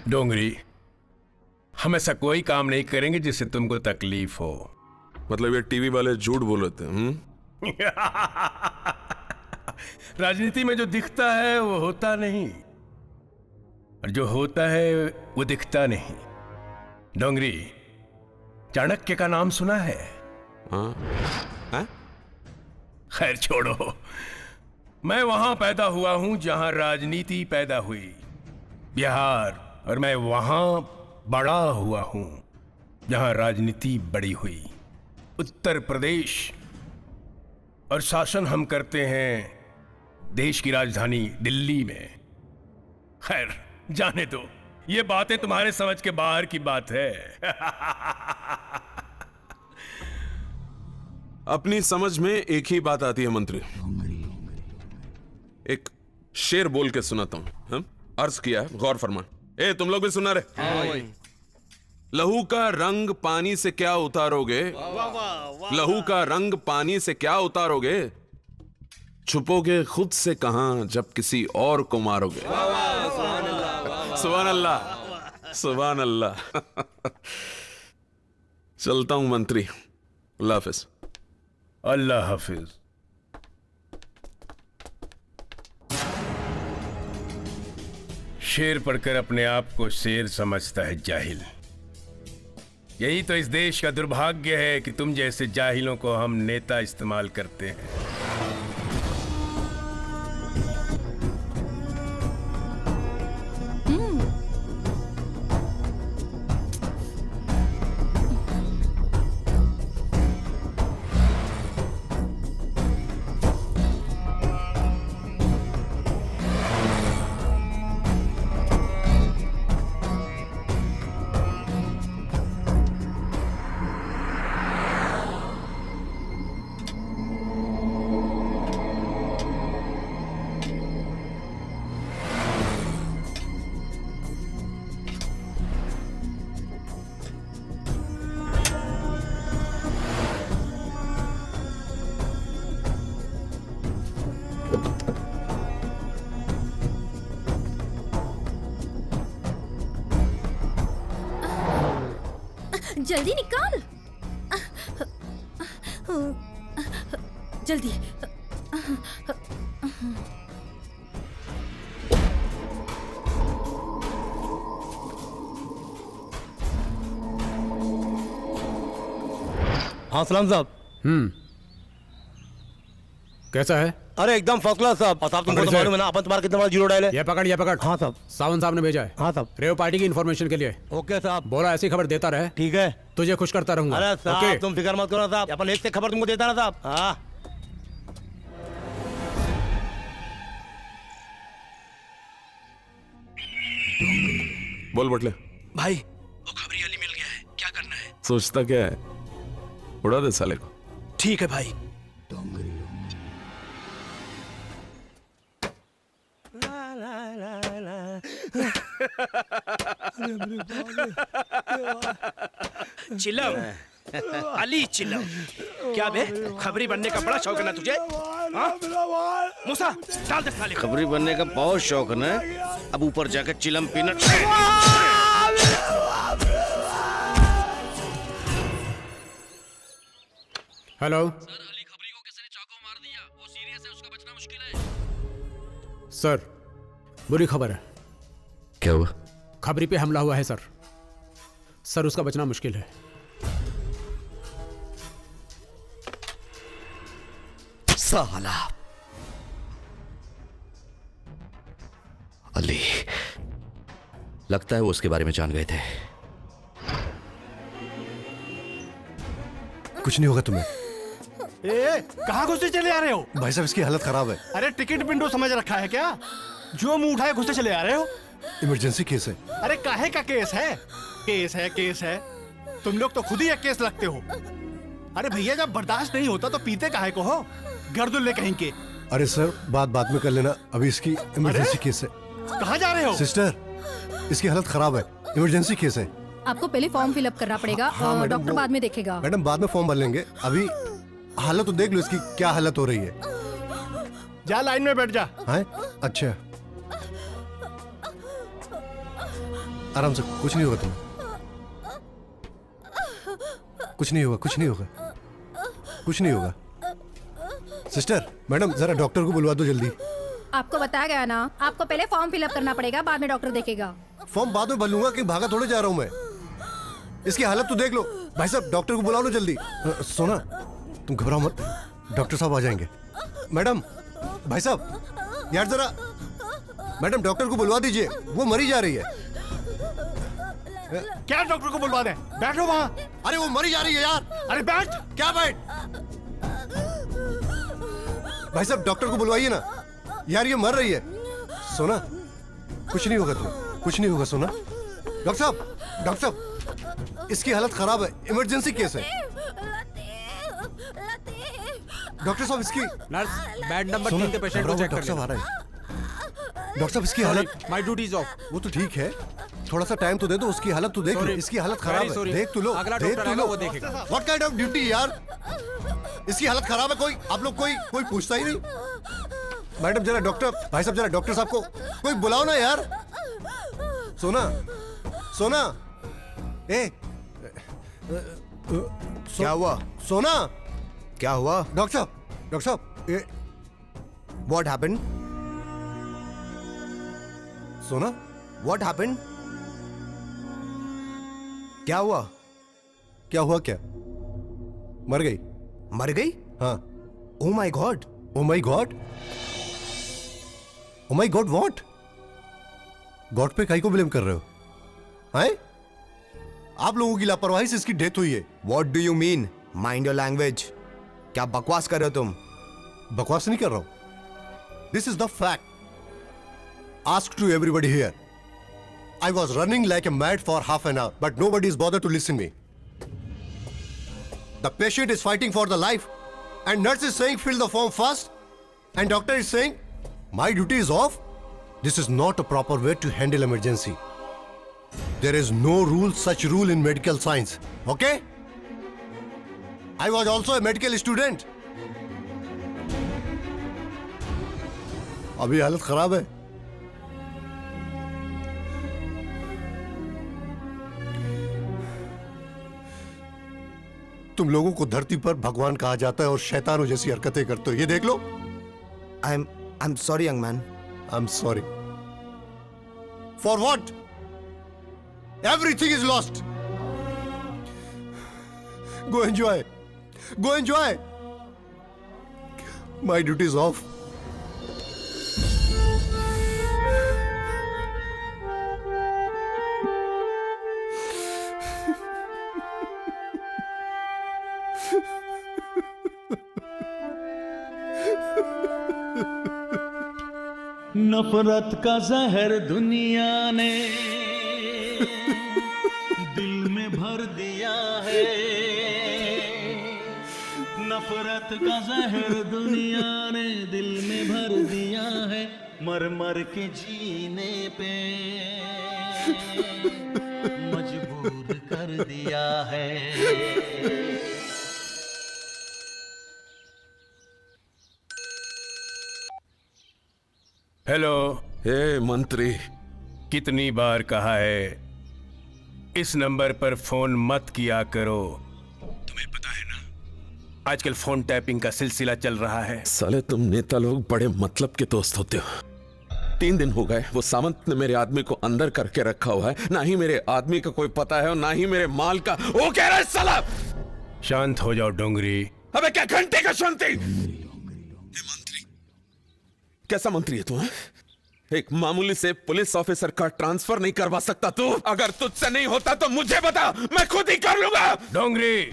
डोंगरी, हम ऐसा कोई काम नहीं करेंगे जिससे तुमको तकलीफ हो। मतलब ये टीवी वाले झूठ बोल रहे थे? राजनीति में जो दिखता है वो होता नहीं, और जो होता है वो दिखता नहीं। डोंगरी, चाणक्य का नाम सुना है? हाँ? खैर छोड़ो, मैं वहां पैदा हुआ हूं जहां राजनीति पैदा हुई, बिहार। और मैं वहां बड़ा हुआ हूं जहां राजनीति बड़ी हुई, उत्तर प्रदेश। और शासन हम करते हैं देश की राजधानी दिल्ली में। खैर जाने दो, ये बातें तुम्हारे समझ के बाहर की बात है। अपनी समझ में एक ही बात आती है मंत्री। एक शेर बोल के सुनाता हूं। अर्ज किया, गौर फरमा। तुम लोग भी सुना रहे? लहू का रंग पानी से क्या उतारोगे? लहू का रंग पानी से क्या उतारोगे? छुपोगे खुद से कहां जब किसी और को मारोगे? सुभान अल्लाह, सुभान अल्लाह। चलता हूं मंत्री, अल्लाह हाफिज। अल्लाह हाफिज। शेर पढ़कर अपने आप को शेर समझता है जाहिल। यही तो इस देश का दुर्भाग्य है कि तुम जैसे जाहिलों को हम नेता इस्तेमाल करते हैं। जल्दी निकाल। जल्दी। हाँ सलाम साहब। कैसा है? अरे एकदम फर्स्ट क्लास साहब। और साहब तुमको तो मालूम है ना, अपन तुम्हारा कितना बड़ा जीरो डायल है। ये पकड़। हाँ साहब। सावंत साहब ने भेजा है। हाँ साहब। रेव पार्टी की इन्फॉर्मेशन के लिए। ओके साहब। बोला ऐसी खबर देता रहे। ठीक है। तुझे खुश करता रहूंगा। अरे साहब ओके? तुम फिक्र मत करो साहब, अपन एक से खबर तुमको देता ना साहब। हाँ बोल बटले। भाई वो खबरी अली मिल गया है, क्या करना है? सोचता क्या है, उड़ा दे साले को। ठीक है भाई। चिलम, अली चिलम, क्या बे खबरी बनने का बड़ा शौक है ना तुझे? मूसा डाल दे साले। खबरी बनने का बहुत शौक है ना, अब ऊपर जाकर चिलम पीना। हेलो सर, बुरी खबर है। क्या हुआ? खबरी पे हमला हुआ है सर। सर उसका बचना मुश्किल है। साला अली, लगता है वो उसके बारे में जान गए थे। कुछ नहीं होगा तुम्हें। कहाँ घुसते चले आ रहे हो? भाई साहब इसकी हालत खराब है। अरे टिकट विंडो समझ रखा है क्या? जो मुंह उठाए घुसते चले आ रहे हो। इमरजेंसी केस है। अरे काहे का केस है? केस है। तुम लोग तो खुद ही एक केस लगते हो। अरे भैया जब बर्दाश्त नहीं होता तो पीते काहे को हो? गर्दुल्ले कहीं के। अरे सर बात में कर लेना, अभी इसकी इमरजेंसी केस है। कहाँ जा रहे हो? सिस्टर इसकी हालत खराब है, इमरजेंसी केस है। आपको पहले फॉर्म फिलअप करना पड़ेगा। हाँ, डॉक्टर बाद में देखेगा। मैडम बाद में फॉर्म भर लेंगे, अभी हालत तो देख लो इसकी क्या हालत हो रही है। जा लाइन में बैठ जा। हैं? अच्छा आराम से, कुछ नहीं होगा तुम्हें, कुछ नहीं होगा। सिस्टर मैडम जरा डॉक्टर को बुलवा दो जल्दी। आपको बताया गया ना, आपको पहले फॉर्म फिलअप करना पड़ेगा, बाद में डॉक्टर देखेगा। फॉर्म बाद में भर लूंगा, कि भागा थोड़े जा रहा हूँ मैं। इसकी हालत तो देख लो। भाई साहब डॉक्टर को बुलाओ ना जल्दी। सोना तुम घबराओ मत, डॉक्टर साहब आ जाएंगे। मैडम भाई साहब यार जरा, मैडम डॉक्टर को बुलवा दीजिए, वो मरी जा रही है। क्या डॉक्टर को बुलवा दें? बैठो वहाँ। अरे वो मरी जा रही है यार। अरे बैठ। क्या बैठ? भाई साहब डॉक्टर को बुलवाइए ना यार, ये मर रही है। सोना कुछ नहीं होगा तुम्हें, कुछ नहीं होगा सोना। डॉक्टर साहब इसकी हालत खराब है, इमरजेंसी केस है। डॉक्टर साहब इसकी नर्स बेड नंबर 3 के पेशेंट को चेक कर। डॉक्टर साहब आ रहे हैं। डॉक्टर साहब इसकी हालत, माय ड्यूटी इज ऑफ। वो तो ठीक है, थोड़ा सा टाइम तो दे दो, उसकी हालत तो देख लो। इसकी हालत खराब है, देख तो लो। अगला डॉक्टर आएगा वो देखेगा। व्हाट काइंड ऑफ ड्यूटी यार, इसकी हालत खराब है। कोई आप लोग कोई पूछता ही नहीं। मैडम जरा डॉक्टर, भाई साहब जरा डॉक्टर साहब को कोई बुलाओ ना यार। सोना ए क्या हुआ? सोना क्या हुआ? डॉक्टर साहब ए What happened? सोना What happened? क्या हुआ? क्या मर गई? हाँ। Oh my God! What? God पे काई को ब्लेम कर रहे हो? हैं? आप लोगों की लापरवाही से इसकी डेथ हुई है। What do you mean? Mind your language. क्या बकवास कर रहे हो तुम? बकवास नहीं कर रहा हूं। This is the fact. Ask to everybody here. I was running like a mad for half an hour, but nobody is bothered to listen me. The patient is fighting for the life, and nurse is saying fill the form fast, and doctor is saying my duty is off. This is not a proper way to handle emergency. There is no such rule in medical science. Okay? I was also a medical student. अभी हालत खराब है। तुम लोगों को धरती पर भगवान कहा जाता है और शैतानों जैसी हरकतें करते हो। ये देख लो। I am sorry young man. I am sorry for what? Everything is lost. Go enjoy, go enjoy. My duty is off. नफरत का जहर दुनिया ने दिल में भर दिया है। नफरत का जहर दुनिया ने दिल में भर दिया है। मर मर के जीने पे मजबूर कर दिया है। हेलो। हे मंत्री, कितनी बार कहा है इस नंबर पर फोन मत किया करो। तुम्हें पता है ना आजकल फोन टैपिंग का सिलसिला चल रहा है। साले तुम नेता लोग बड़े मतलब के दोस्त होते हो। 3 दिन हो गए वो सावंत ने मेरे आदमी को अंदर करके रखा हुआ है। ना ही मेरे आदमी का कोई पता है और ना ही मेरे माल का। वो कह रहा है साला। शांत हो जाओ डोंगरी। अबे क्या घंटे का शांति? कैसा मंत्री है तू? एक मामूली से पुलिस ऑफिसर का ट्रांसफर नहीं करवा सकता तू? अगर तुझसे नहीं होता तो मुझे बता, मैं खुद ही कर लूंगा। डोंगरी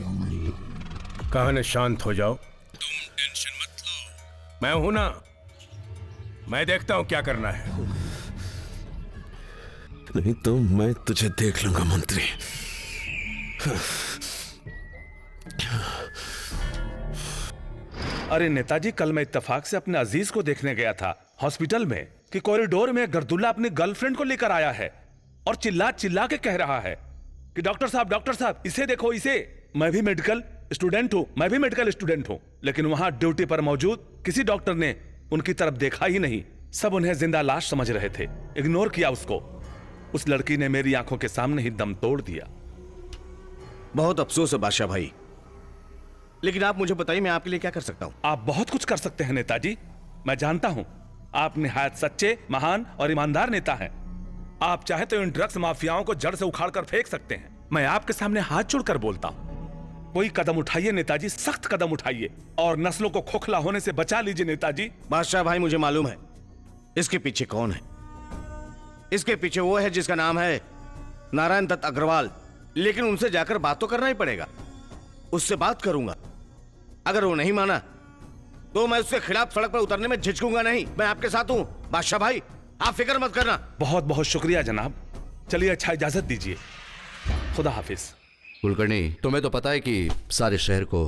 कहा न शांत हो जाओ। तुम टेंशन मत लो, मैं हूं ना। मैं देखता हूं क्या करना है। नहीं तो मैं तुझे देख लूंगा मंत्री। अरे नेताजी, कल मैं इत्तेफाक से अपने अजीज को देखने गया था हॉस्पिटल में कि कॉरिडोर में गर्दुल्ला अपनी गर्लफ्रेंड को लेकर आया है और चिल्ला चिल्ला के कह रहा है कि डॉक्टर साहब इसे देखो, इसे। मैं भी मेडिकल स्टूडेंट हूं, लेकिन वहां ड्यूटी पर मौजूद किसी डॉक्टर ने उनकी तरफ देखा ही नहीं। सब उन्हें जिंदा लाश समझ रहे थे, इग्नोर किया उसको। उस लड़की ने मेरी आंखों के सामने ही दम तोड़ दिया। बहुत अफसोस है बादशाह भाई, लेकिन आप मुझे बताइए मैं आपके लिए क्या कर सकता हूं? आप बहुत कुछ कर सकते हैं नेताजी। मैं जानता हूं आप निहायत सच्चे, महान और ईमानदार नेता हैं। आप चाहे तो इन ड्रग्स माफियाओं को जड़ से उखाड़ कर फेंक सकते हैं। मैं आपके सामने हाथ जोड़कर बोलता हूं, कोई कदम उठाइए नेताजी, सख्त कदम उठाइए और नस्लों को खोखला होने से बचा लीजिए नेताजी। बादशाह भाई, मुझे मालूम है इसके पीछे कौन है। इसके पीछे वो है जिसका नाम है नारायण दत्त अग्रवाल। लेकिन उनसे जाकर बात तो करना ही पड़ेगा। उससे बात करूंगा, अगर वो नहीं माना तो मैं उसके खिलाफ सड़क पर उतरने में झिझकूंगा नहीं। मैं आपके साथ हूं बादशाह भाई, आप फिक्र मत करना। बहुत बहुत शुक्रिया जनाब। चलिए, अच्छा इजाजत दीजिए। खुदा हाफिज। कुलकर्णी, तुम्हें तो पता है कि सारे शहर को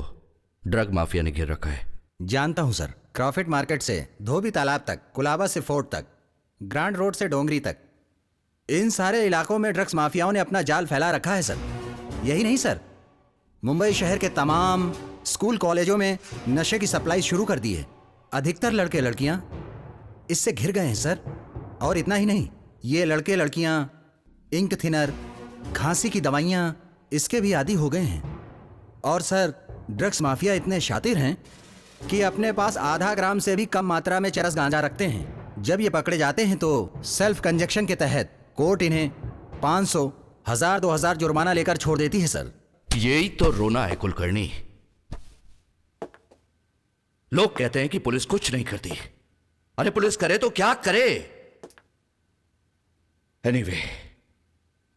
ड्रग माफिया ने घेर रखा है। जानता हूं सर। क्रॉफिट मार्केट से धोबी तालाब तक, कुलाबा से फोर्ट तक, ग्रांड रोड से डोंगरी तक, इन सारे इलाकों में ड्रग्स माफियाओं ने अपना जाल फैला रखा है सर। यही नहीं सर, मुंबई शहर के तमाम स्कूल कॉलेजों में नशे की सप्लाई शुरू कर दी है। अधिकतर लड़के लड़कियां इससे घिर गए हैं सर। और इतना ही नहीं, ये लड़के लड़कियां इंक थिनर, खांसी की दवाइयां इसके भी आदी हो गए हैं। और सर, ड्रग्स माफिया इतने शातिर हैं कि अपने पास आधा ग्राम से भी कम मात्रा में चरस गांजा रखते हैं। जब ये पकड़े जाते हैं तो सेल्फ कंजक्शन के तहत कोर्ट इन्हें 500, 1000, 2000 जुर्माना लेकर छोड़ देती है सर। यही तो रोना है कुलकर्णी। लोग कहते हैं कि पुलिस कुछ नहीं करती। अरे पुलिस करे तो क्या करे। एनीवे,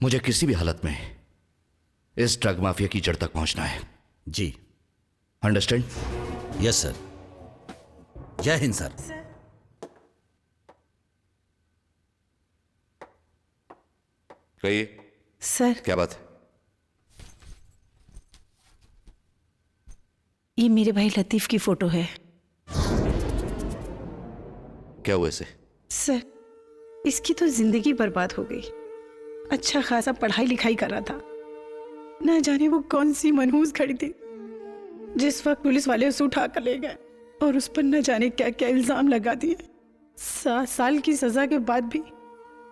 मुझे किसी भी हालत में इस ड्रग माफिया की जड़ तक पहुंचना है। जी, अंडरस्टैंड? Yes sir. जय हिंद सर। कहिए सर, क्या बात है? ये मेरे भाई लतीफ की फोटो है। क्या हुआ इसे? सर, इसकी तो जिंदगी बर्बाद हो गई। अच्छा खासा पढ़ाई लिखाई कर रहा था, ना जाने वो कौन सी मनहूस खड़ी थी जिस वक्त पुलिस वाले उसे उठा कर ले गए और उस पर न जाने क्या क्या इल्जाम लगा दिए। 7 साल की सजा के बाद भी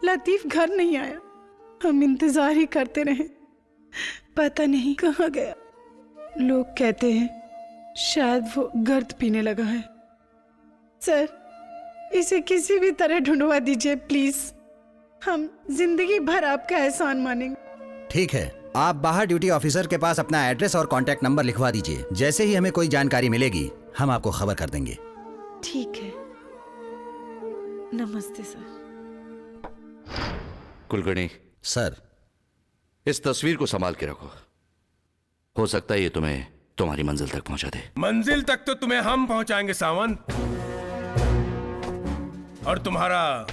लतीफ घर नहीं आया। हम इंतजार ही करते रहे, पता नहीं कहाँ गया। लोग कहते हैं शायद वो गर्द पीने लगा है। सर, इसे किसी भी तरह ढूंढवा दीजिए प्लीज। हम जिंदगी भर आपका एहसान मानेंगे। ठीक है, आप बाहर ड्यूटी ऑफिसर के पास अपना एड्रेस और कॉन्टैक्ट नंबर लिखवा दीजिए। जैसे ही हमें कोई जानकारी मिलेगी हम आपको खबर कर देंगे। ठीक है, नमस्ते सर। कुलकर्णी सर, इस तस्वीर को संभाल के रखो। हो सकता है ये तुम्हें तुम्हारी मंजिल तक पहुंचा दे। मंजिल तक तो तुम्हें हम पहुंचाएंगे सावंत, और तुम्हारा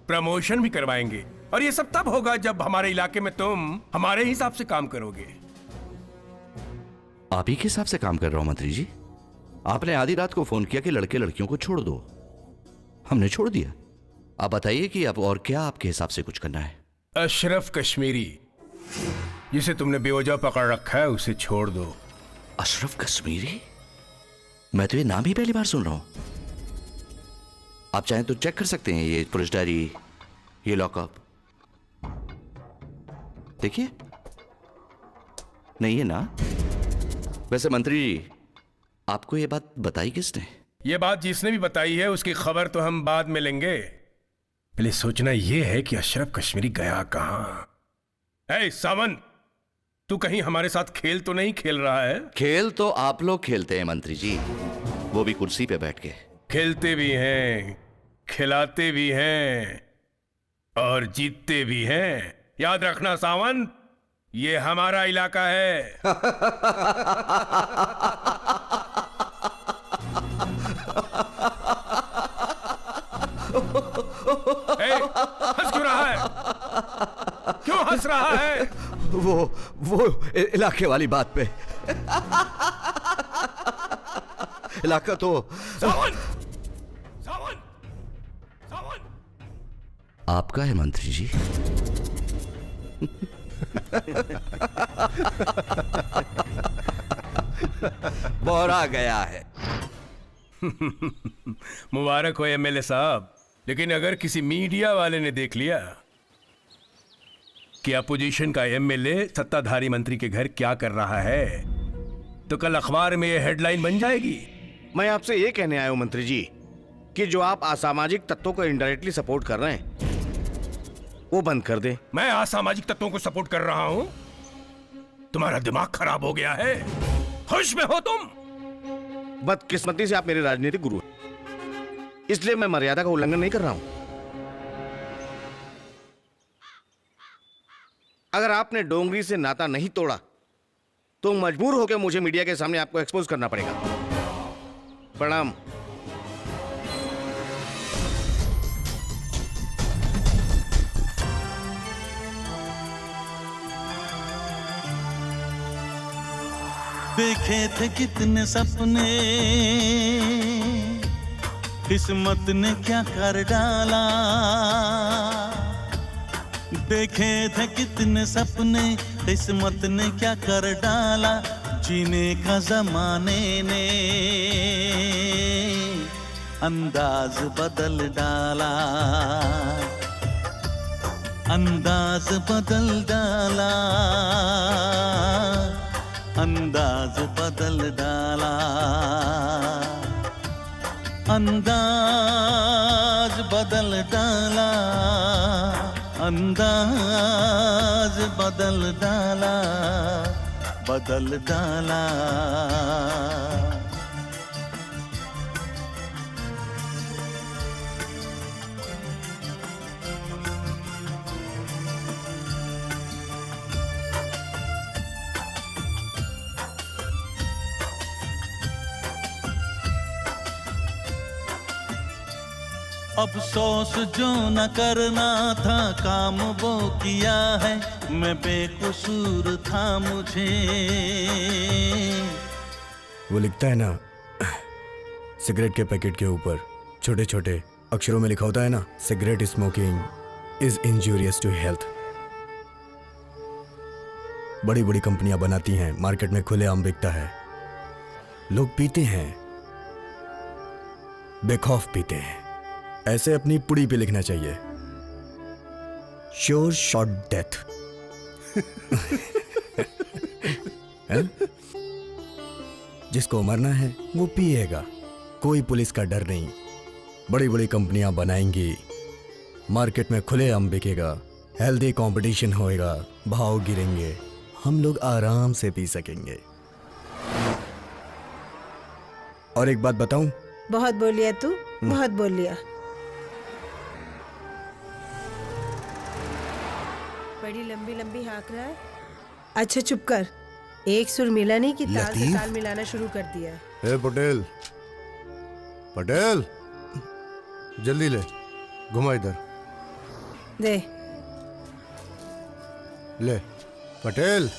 प्रमोशन भी करवाएंगे। और ये सब तब होगा जब हमारे इलाके में तुम हमारे हिसाब से काम करोगे। आप ही के हिसाब से काम कर रहा हूं मंत्री जी। आपने आधी रात को फोन किया कि लड़के लड़कियों को छोड़ दो, हमने छोड़ दिया। आप बताइए कि अब और क्या आपके हिसाब से कुछ करना है। अशरफ कश्मीरी, जिसे तुमने बेवजह पकड़ रखा है, उसे छोड़ दो। अशरफ कश्मीरी? मैं तो ये नाम ही पहली बार सुन रहा हूं। आप चाहें तो चेक कर सकते हैं ये पुलिस डायरी, ये लॉकअप। देखिए, नहीं है ना? वैसे मंत्री जी, आपको ये बात बताई किसने? ये बात जिसने भी बताई है उसकी खबर तो हम बाद में लेंगे। पहले सोचना ये है कि अशरफ कश्मीरी गया कहां। ए सावंत, तू कहीं हमारे साथ खेल तो नहीं खेल रहा है? खेल तो आप लोग खेलते हैं मंत्री जी, वो भी कुर्सी पे बैठ के। खेलते भी हैं, खिलाते भी हैं और जीतते भी हैं। याद रखना सावंत, ये हमारा इलाका है। हंस क्यों रहा है? क्यों हंस रहा है? वो इलाके वाली बात पे। इलाका तो आपका है मंत्री जी। बोरा गया है। मुबारक हो एमएलए साहब। लेकिन अगर किसी मीडिया वाले ने देख लिया कि अपोजिशन का एमएलए सत्ताधारी मंत्री के घर क्या कर रहा है, तो कल अखबार में यह हेडलाइन बन जाएगी। मैं आपसे ये कहने आया हूं मंत्री जी कि जो आप असामाजिक तत्वों को इनडायरेक्टली सपोर्ट कर रहे हैं वो बंद कर दे। मैं असामाजिक तत्वों को सपोर्ट कर रहा हूं? तुम्हारा दिमाग खराब हो गया है। होश में हो तुम? बदकिस्मती से आप मेरे राजनीतिक गुरु हैं, इसलिए मैं मर्यादा का उल्लंघन नहीं कर रहा हूं। अगर आपने डोंगरी से नाता नहीं तोड़ा तो मजबूर होकर मुझे मीडिया के सामने आपको एक्सपोज करना पड़ेगा। प्रणाम। देखे थे कितने सपने, किस्मत ने क्या कर डाला। देखे थे कितने सपने, किस्मत ने क्या कर डाला। जीने का जमाने ने अंदाज बदल डाला, अंदाज बदल डाला, अंदाज बदल डाला, अंदाज बदल डाला, अंदाज बदल डाला, बदल डाला। अफसोस जो न करना था काम वो किया है, मैं बेकसूर था मुझे। वो लिखता है ना सिगरेट के पैकेट के ऊपर छोटे छोटे अक्षरों में लिखा होता है ना, cigarette smoking is injurious to health. बड़ी बड़ी कंपनियां बनाती हैं, मार्केट में खुलेआम बिकता है, लोग पीते हैं, बेखौफ पीते हैं। ऐसे अपनी पुड़ी पे लिखना चाहिए, श्योर शॉट डेथ। जिसको मरना है वो पिएगा, कोई पुलिस का डर नहीं। बड़ी बड़ी कंपनियां बनाएंगी, मार्केट में खुलेआम बिकेगा, हेल्दी कंपटीशन होएगा, भाव गिरेंगे, हम लोग आराम से पी सकेंगे। और एक बात बताऊं? बहुत बोलिया तू, बहुत बोलिया। बड़ी लंबी लंबी हाँक रहा है। अच्छा चुप कर, एक सुर मिला नहीं कि ताल से ताल मिलाना शुरू कर दिया। ए पटेल, पटेल जल्दी ले, घुमा इधर। दे ले पटेल।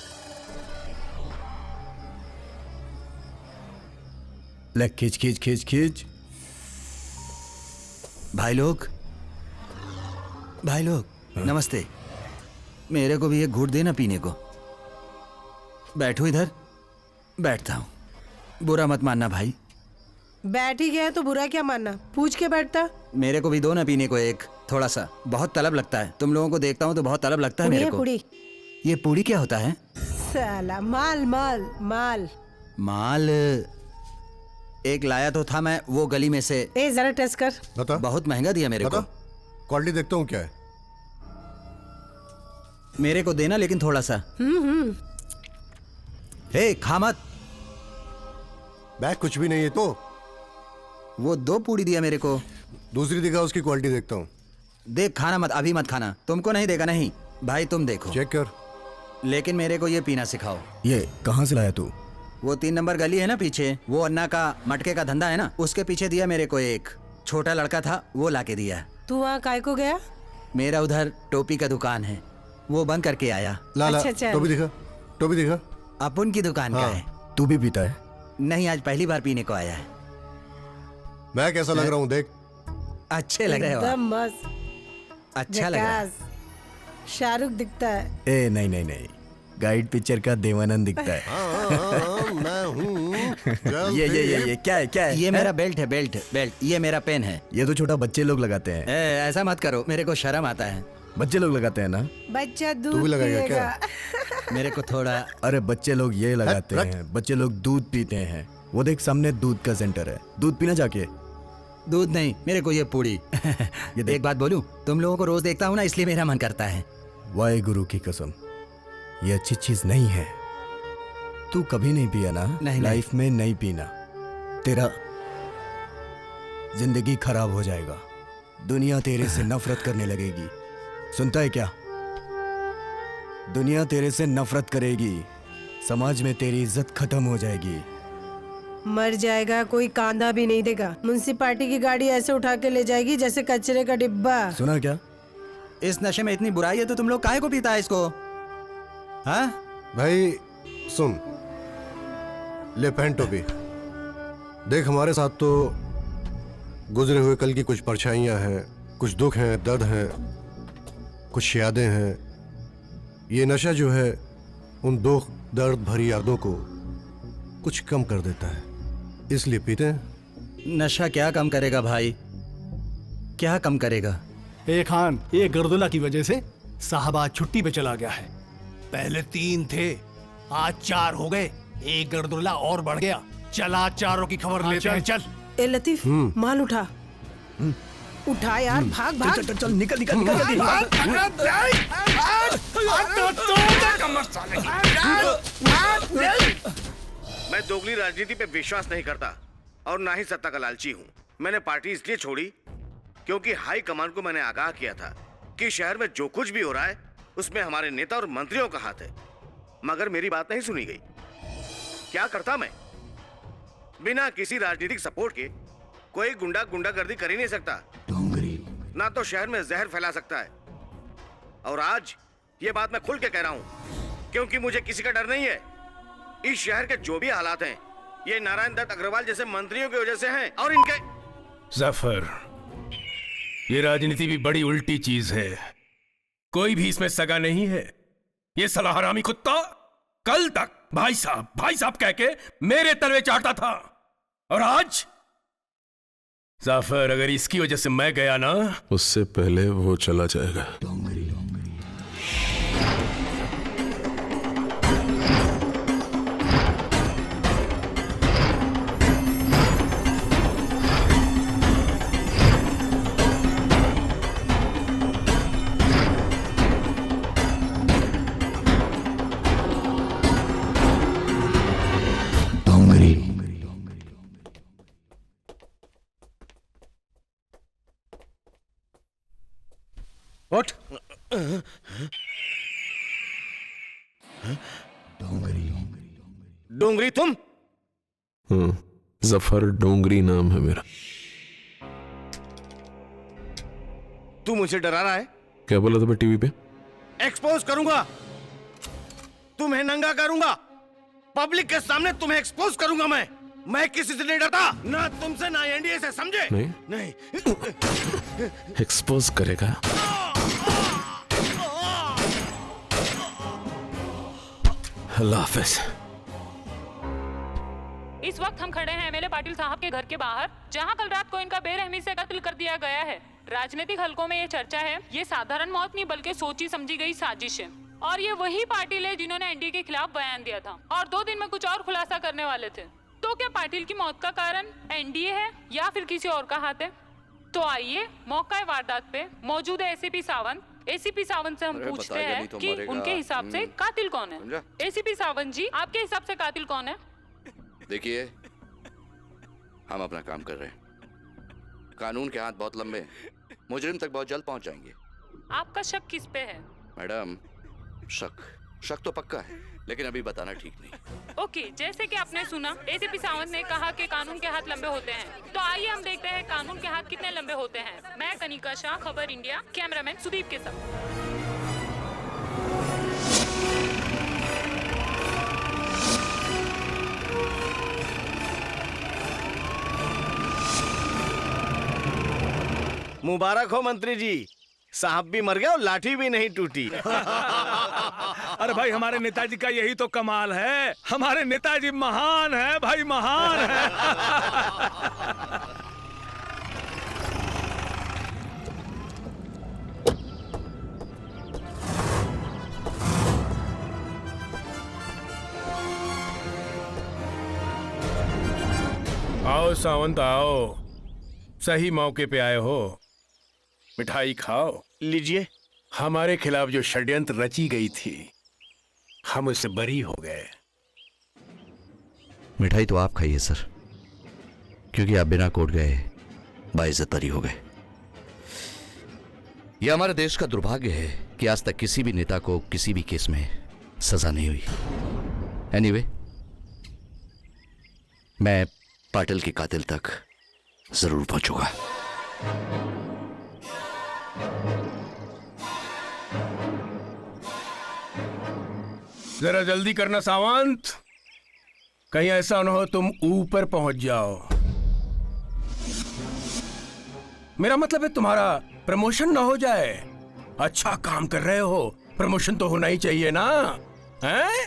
ले खींच खींच खींच खींच। भाई लोग नमस्ते। मेरे को भी एक घूंट देना पीने को। बैठो इधर। बैठता हूँ, बुरा मत मानना भाई। बैठ ही गया तो बुरा क्या मानना, पूछ के बैठता। मेरे को भी दो ना पीने को एक, थोड़ा सा। बहुत तलब लगता है, तुम लोगों को देखता हूँ तो बहुत तलब लगता है मेरे को। पुड़ी। ये पूड़ी क्या होता है? साला माल माल माल माल। एक लाया तो था मैं वो गली में से। ए जरा टेस्ट कर। बता। बहुत महंगा दिया मेरे को। क्वालिटी देखता हूँ क्या है। मेरे को देना लेकिन थोड़ा सा। हे खा मत। बैग कुछ भी नहीं है तो। वो दो पूड़ी दिया मेरे को। दूसरी दिखा, उसकी क्वालिटी देखता हूँ। देख, खाना मत, अभी मत खाना। तुमको नहीं देगा। नहीं भाई तुम देखो। चेक कर। लेकिन मेरे को ये पीना सिखाओ। ये कहाँ से लाया तू? वो 3 नंबर गली है ना पीछे, वो अन्ना का मटके का धंधा है ना, उसके पीछे दिया मेरे को। एक छोटा लड़का था, वो लाके दिया। तू वहाँ काय को गया? मेरा उधर टोपी का दुकान है, वो बंद करके आया। लाला, टोपी दिखा, टोपी दिखा। अपन की दुकान का है। तू भी पीता है? नहीं, आज पहली बार पीने को आया है। मैं कैसा लग रहा हूँ देख। अच्छे लग रहे हो। एकदम मस्त, अच्छा लग रहा है। शाहरुख दिखता है। ए नहीं नहीं नहीं, गाइड पिक्चर का देवानंद दिखता है। मैं हूँ। ये क्या है, क्या है? ये मेरा बेल्ट है, बेल्ट। ये मेरा पेन है। ये तो छोटा बच्चे लोग लगाते हैं। ऐसा मत करो, मेरे को शर्म आता है। बच्चे लोग लगाते हैं ना? बच्चा तू दूध भी लगाएगा पिएगा। मेरे को थोड़ा। अरे बच्चे लोग ये लगाते हैं, बच्चे लोग दूध पीते हैं। वो देख सामने दूध का सेंटर है, दूध पीना जाके। दूध नहीं, मेरे को ये पूड़ी। ये एक बात बोलूं, तुम लोगों को रोज देखता हूँ ना, इसलिए मेरा मन करता है। वाहे गुरु की कसम, ये अच्छी चीज नहीं है। तू कभी नहीं पिया ना? नहीं, लाइफ में नहीं पीना, तेरा जिंदगी खराब हो जाएगा। दुनिया तेरे से नफरत करने लगेगी। सुनता है क्या? दुनिया तेरे से नफरत करेगी, समाज में तेरी इज्जत खत्म हो जाएगी। मर जाएगा, कोई कांधा भी नहीं देगा। म्युनिसिपालिटी की गाड़ी ऐसे उठा के ले जाएगी जैसे कचरे का डिब्बा। सुना क्या? इस नशे में इतनी बुराई है तो तुम लोग काहे को पीता है इसको? हाँ भाई सुन, ले पहन टोपी। देख, हमारे साथ तो गुजरे हुए कल की कुछ परछाइयां हैं, कुछ दुख हैं, दर्द हैं, कुछ यादें हैं। ये नशा जो है उन दुख दर्द भरी यादों को कुछ कम कर देता है, इसलिए पीते हैं। नशा क्या कम करेगा भाई, क्या कम करेगा? ए खान, ये गर्दुला की वजह से साहब आज छुट्टी पे चला गया है। पहले 3 थे, आज 4 हो गए। एक गर्दुला और बढ़ गया। चला चारों की खबर लेते हैं। चल। ए लतीफ, माल उठा। उठा यार, भाग भाग। चल चल, निकल निकल निकल। मैं दोगली राजनीति पे विश्वास नहीं करता और ना ही सत्ता का लालची हूँ। मैंने पार्टी इसलिए छोड़ी क्योंकि हाई कमान को मैंने आगाह किया था कि शहर में जो कुछ भी हो रहा है उसमें हमारे नेता और मंत्रियों का हाथ है, मगर मेरी बात नहीं सुनी गई। क्या करता मैं? बिना किसी राजनीतिक सपोर्ट के कोई गुंडागर्दी कर ही नहीं सकता, ना तो शहर में जहर फैला सकता है। और आज ये बात मैं खुल के कह रहा हूं क्योंकि मुझे किसी का डर नहीं है। इस शहर के जो भी हालात हैं ये नारायण दत्त अग्रवाल जैसे मंत्रियों की वजह से हैं और इनके। जफर, ये राजनीति भी बड़ी उल्टी चीज है। कोई भी इसमें सगा नहीं है। ये साला हरामी कुत्ता कल तक भाई साहब कह के मेरे तलवे चाटता था, और आज जाफर अगर इसकी वजह से मैं गया ना, उससे पहले वो चला जाएगा। डोंगरी तुम? हाँ, जफर डोंगरी नाम है मेरा। तू मुझे डरा रहा है? क्या बोला था टीवी पे? एक्सपोज करूंगा, तुम्हें नंगा करूंगा, पब्लिक के सामने तुम्हें एक्सपोज करूंगा। मैं किसी से नहीं डरता, ना तुमसे ना एनडीए से, समझे? नहीं एक्सपोज करेगा। अल्लाह हाफिज। इस वक्त हम खड़े हैं एमएलए पाटिल साहब के घर के बाहर, जहां कल रात को इनका बेरहमी से कत्ल कर दिया गया है। राजनीतिक हलकों में ये चर्चा है ये साधारण मौत नहीं बल्कि सोची समझी गई साजिश है। और ये वही पाटिल है जिन्होंने एनडीए के खिलाफ बयान दिया था और 2 दिन में कुछ और खुलासा करने वाले थे। तो क्या पाटिल की मौत का कारण एनडीए है या फिर किसी और का हाथ है? तो आइए मौका वारदात पे मौजूद है एसीपी सावंत से हम पूछते हैं कि उनके हिसाब से कातिल कौन है। एसीपी सावंत जी, आपके हिसाब से कातिल कौन है? देखिए, हम अपना काम कर रहे हैं, कानून के हाथ बहुत लंबे हैं, मुजरिम तक बहुत जल्द पहुंच जाएंगे। आपका शक किस पे है? मैडम, शक तो पक्का है, लेकिन अभी बताना ठीक नहीं। ओके, जैसे कि आपने सुना एसीपी सावंत ने कहा कि कानून के हाथ लंबे होते हैं, तो आइए हम देखते हैं कानून के हाथ कितने लंबे होते हैं। मैं कनिका शाह, खबर इंडिया, कैमरामैन सुदीप के साथ। मुबारक हो मंत्री जी, साहब भी मर गया और लाठी भी नहीं टूटी। अरे भाई, हमारे नेताजी का यही तो कमाल है, हमारे नेताजी महान है भाई, महान है। आओ सावंत आओ, सही मौके पे आए हो। मिठाई खाओ। लीजिए। हमारे खिलाफ जो षड्यंत्र रची गई थी, हम उससे बरी हो गए। मिठाई तो आप खाइए सर, क्योंकि आप बिना कोर्ट गए बाइज्जत बरी हो गए। यह हमारे देश का दुर्भाग्य है कि आज तक किसी भी नेता को किसी भी केस में सजा नहीं हुई। एनीवे, मैं पाटिल के कातिल तक जरूर पहुंचूंगा। जरा जल्दी करना सावंत, कहीं ऐसा न हो तुम ऊपर पहुंच जाओ। मेरा मतलब है तुम्हारा प्रमोशन ना हो जाए। अच्छा काम कर रहे हो, प्रमोशन तो होना ही चाहिए ना, हैं?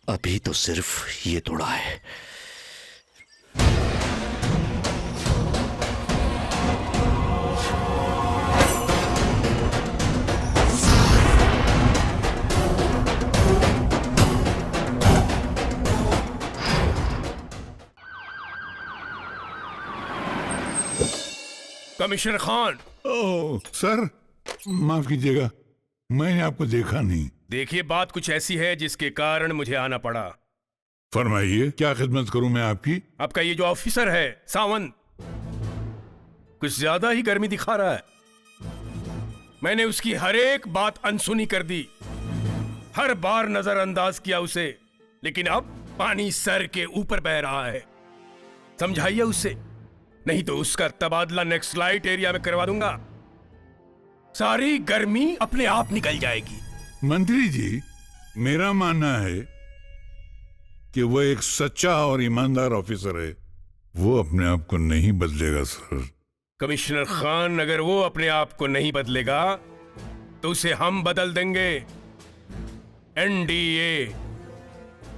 अभी तो सिर्फ ये तोड़ा है। कमिश्नर खान। ओह सर, माफ कीजिएगा, मैंने आपको देखा नहीं। देखिए, बात कुछ ऐसी है जिसके कारण मुझे आना पड़ा। फरमाइए, क्या खिदमत करूं मैं आपकी? आपका ये जो ऑफिसर है सावंत, कुछ ज्यादा ही गर्मी दिखा रहा है। मैंने उसकी हर एक बात अनसुनी कर दी, हर बार नजरअंदाज किया उसे, लेकिन अब पानी सर के ऊपर बह रहा है। समझाइए उससे, नहीं तो उसका तबादला नेक्स्ट लाइट एरिया में करवा दूंगा। सारी गर्मी अपने आप निकल जाएगी। मंत्री जी, मेरा मानना है कि वो एक सच्चा और ईमानदार ऑफिसर है, वो अपने आप को नहीं बदलेगा सर। कमिश्नर खान, अगर वो अपने आप को नहीं बदलेगा तो उसे हम बदल देंगे। एनडीए,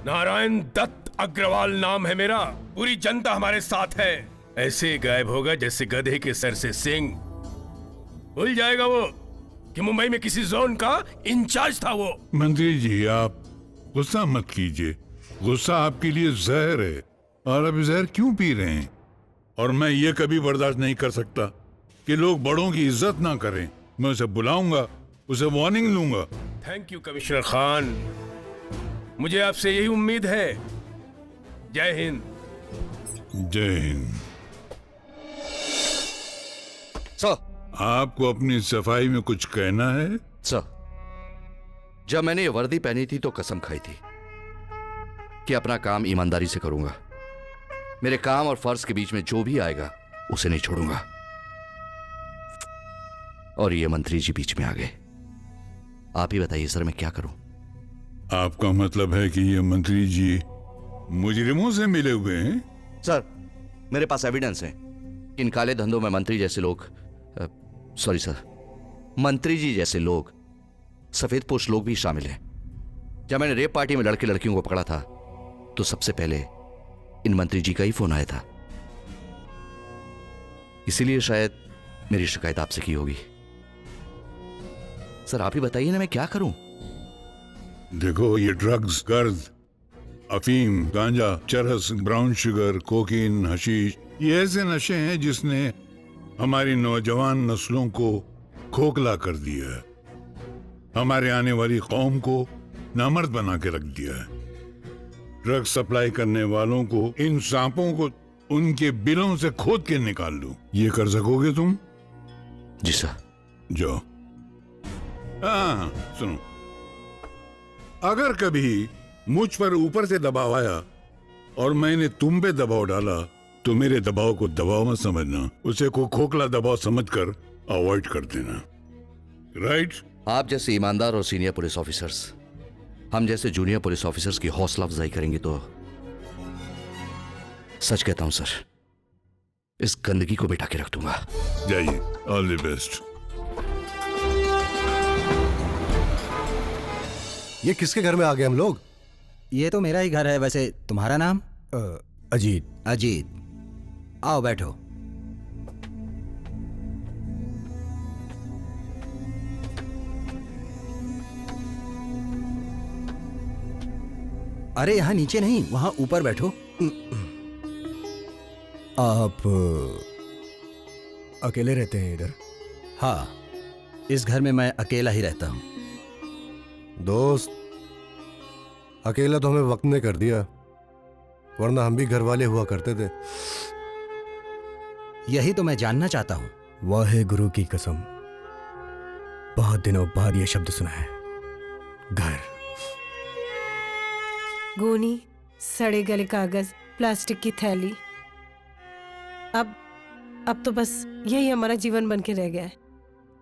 नारायण दत्त अग्रवाल नाम है मेरा। पूरी जनता हमारे साथ है। ऐसे गायब होगा जैसे गधे के सर से सिंग। भूल जाएगा वो कि मुंबई में किसी जोन का इंचार्ज था वो। मंत्री जी, आप गुस्सा मत कीजिए। गुस्सा आपके लिए जहर है, और अब जहर क्यों पी रहे हैं? और मैं ये कभी बर्दाश्त नहीं कर सकता कि लोग बड़ों की इज्जत ना करें। मैं उसे बुलाऊंगा, उसे वार्निंग लूंगा। थैंक यू कमिश्नर खान, मुझे आपसे यही उम्मीद है। जय हिंद। जय हिंद। सर, आपको अपनी सफाई में कुछ कहना है? सर, जब मैंने ये वर्दी पहनी थी तो कसम खाई थी कि अपना काम ईमानदारी से करूंगा। मेरे काम और फर्ज के बीच में जो भी आएगा उसे नहीं छोड़ूंगा। और ये मंत्री जी बीच में आ गए। आप ही बताइए सर, मैं क्या करूं? आपका मतलब है कि ये मंत्री जी मुजरिमों से मिले हुए हैं? सर, मेरे पास एविडेंस है। इन काले धंधों में मंत्री जैसे लोग, सॉरी सर, मंत्री जी जैसे लोग, सफेद पोश लोग भी शामिल हैं। जब मैंने रेप पार्टी में लड़के लड़कियों को पकड़ा था तो सबसे पहले इन मंत्री जी का ही फोन आया था। इसीलिए शायद मेरी शिकायत आपसे की होगी। सर, आप ही बताइए ना, मैं क्या करूं? देखो, ये ड्रग्स, गर्द, अफीम, गांजा, चरस, ब्राउन शुगर, कोकीन, हशीश, ये ऐसे नशे हैं जिसने हमारी नौजवान नस्लों को खोखला कर दिया है, हमारे आने वाली कौम को नामर्द बना के रख दिया है। ड्रग्स सप्लाई करने वालों को, इन सांपों को उनके बिलों से खोद के निकाल लो। ये कर सकोगे तुम? जी सर। जाओ। हाँ, सुनो, अगर कभी मुझ पर ऊपर से दबाव आया और मैंने तुम पे दबाव डाला तो मेरे दबाव को दबाव मत समझना, उसे को खोखला दबाव समझकर अवॉइड कर देना। राइट? आप जैसे ईमानदार और सीनियर पुलिस ऑफिसर्स हम जैसे जूनियर पुलिस ऑफिसर्स की हौसला अफजाई करेंगे तो सच कहता हूं सर, इस गंदगी को मिटा के रख दूंगा। जाइए, ऑल द बेस्ट। ये किसके घर में आ गए हम लोग? ये तो मेरा ही घर है। वैसे तुम्हारा नाम? अजीत। अजीत, आओ बैठो। अरे यहाँ नीचे नहीं, वहां ऊपर बैठो। आप अकेले रहते हैं इधर? हाँ, इस घर में मैं अकेला ही रहता हूं। दोस्त, अकेला तो हमें वक्त ने कर दिया, वरना हम भी घर वाले हुआ करते थे। यही तो मैं जानना चाहता हूं। वाहे गुरु की कसम, बहुत दिनों बाद ये शब्द सुना है, घर। गोनी, सड़े गले कागज, प्लास्टिक की थैली। अब तो बस यही हमारा जीवन बन के रह गया है।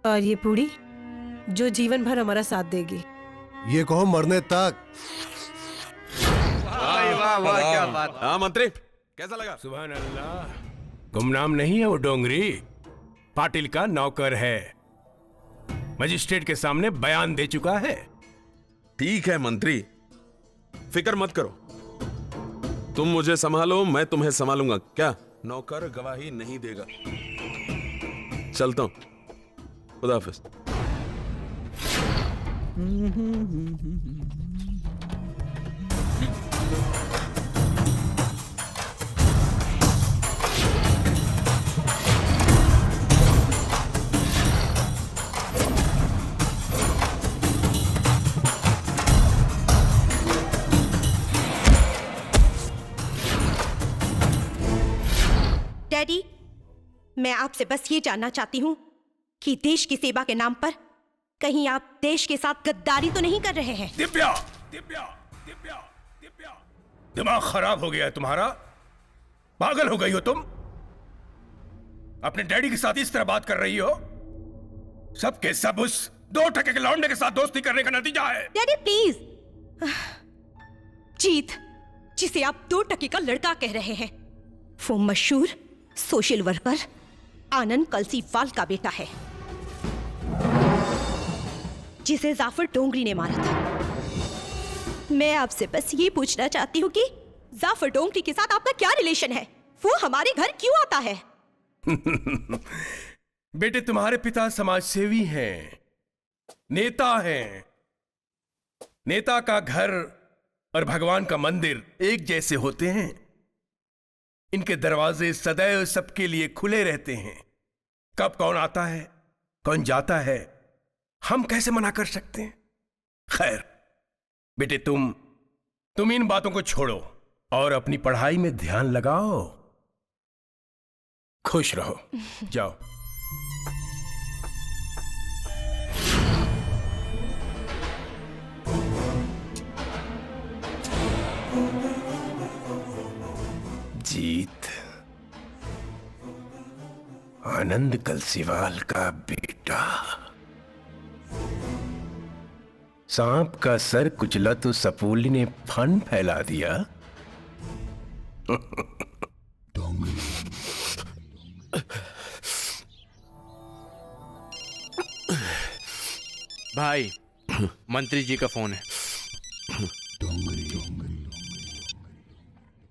और ये पूड़ी जो जीवन भर हमारा साथ देगी। ये कहो मरने तक। वाह वाह, क्या बात। हाँ मंत्री, कैसा लगा? सुभान अल्लाह। गुमनाम नहीं है वो डोंगरी, पाटिल का नौकर है। मजिस्ट्रेट के सामने बयान दे चुका है। ठीक है मंत्री, फिक्र मत करो, तुम मुझे संभालो, मैं तुम्हें संभालूंगा। क्या नौकर गवाही नहीं देगा? चलता हूं, खुदा हाफिज। डैडी, मैं आपसे बस ये जानना चाहती हूँ कि देश की सेवा के नाम पर कहीं आप देश के साथ गद्दारी तो नहीं कर रहे हैं? दिव्या, दिव्या, दिव्या, दिव्या, दिमाग खराब हो गया है तुम्हारा? पागल हो गई हो तुम? अपने डैडी के साथ इस तरह बात कर रही हो? सब के सब उस 2 टके के लौंडे के साथ दोस्ती करने का नतीजा है। Daddy please. जीत, जिसे आप 2 टके का लड़का कह रहे हैं, वो मशहूर सोशल वर्कर आनंद कलसीवाल का बेटा है, जिसे जाफर डोंगरी ने मारा था। मैं आपसे बस ये पूछना चाहती हूँ कि जाफर डोंगरी के साथ आपका क्या रिलेशन है? वो हमारे घर क्यों आता है? बेटे, तुम्हारे पिता समाजसेवी हैं, नेता हैं। नेता का घर और भगवान का मंदिर एक जैसे होते हैं। इनके दरवाजे सदैव सबके लिए खुले रहते हैं। कब कौन आता है, कौन जाता है, हम कैसे मना कर सकते हैं? खैर बेटे, तुम इन बातों को छोड़ो और अपनी पढ़ाई में ध्यान लगाओ। खुश रहो, जाओ। जीत आनंद कलसीवाल का बेटा। सांप का सर कुचला तो सपूली ने फन फैला दिया। भाई, मंत्री जी का फोन है।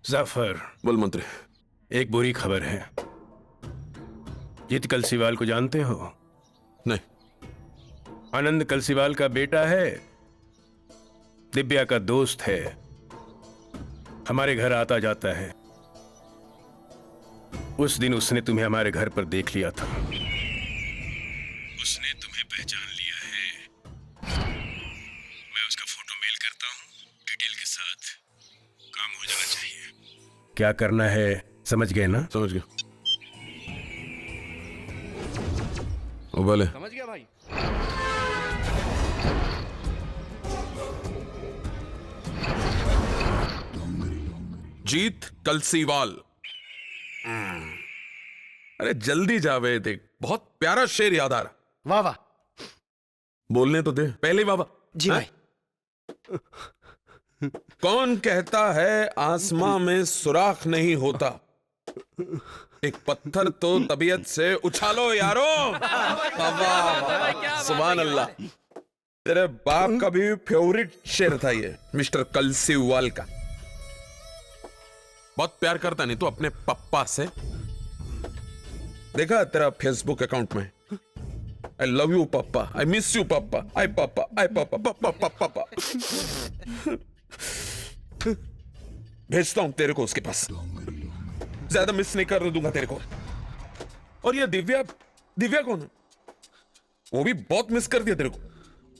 जाफर, बोल मंत्री। एक बुरी खबर है। जीत कलसीवाल को जानते हो? नहीं। आनंद कलसीवाल का बेटा है, दिव्या का दोस्त है, हमारे घर आता जाता है। उस दिन उसने तुम्हें हमारे घर पर देख लिया था। उसने तुम्हें पहचान लिया है। मैं उसका फोटो मेल करता हूं डिटेल के साथ। काम हो जाना चाहिए। क्या करना है समझ गए ना? समझ गया। उबाले। समझ गया भाई। जीत कलसीवाल। अरे जल्दी जावे, देख बहुत प्यारा शेर याद आ रहा। वाह वाह। बोलने तो दे पहले ही। वाह वाह। जी भाई। कौन कहता है आसमां में सुराख नहीं होता? एक पत्थर तो तबीयत से उछालो यारो। सुभान अल्लाह। तेरे बाप का भी फेवरेट शेर था ये, मिस्टर कलसीवाल का। बहुत प्यार करता नहीं तो अपने पप्पा से? देखा तेरा फेसबुक अकाउंट में, आई लव यू पापा, आई मिस यू पापा, आई पापा, आई पापा, पापा पापा पापा। भेजता हूं तेरे को उसके पास, ज्यादा मिस नहीं कर दूंगा तेरे को। और ये दिव्या, दिव्या कौन है? वो भी बहुत मिस कर दिया तेरे को,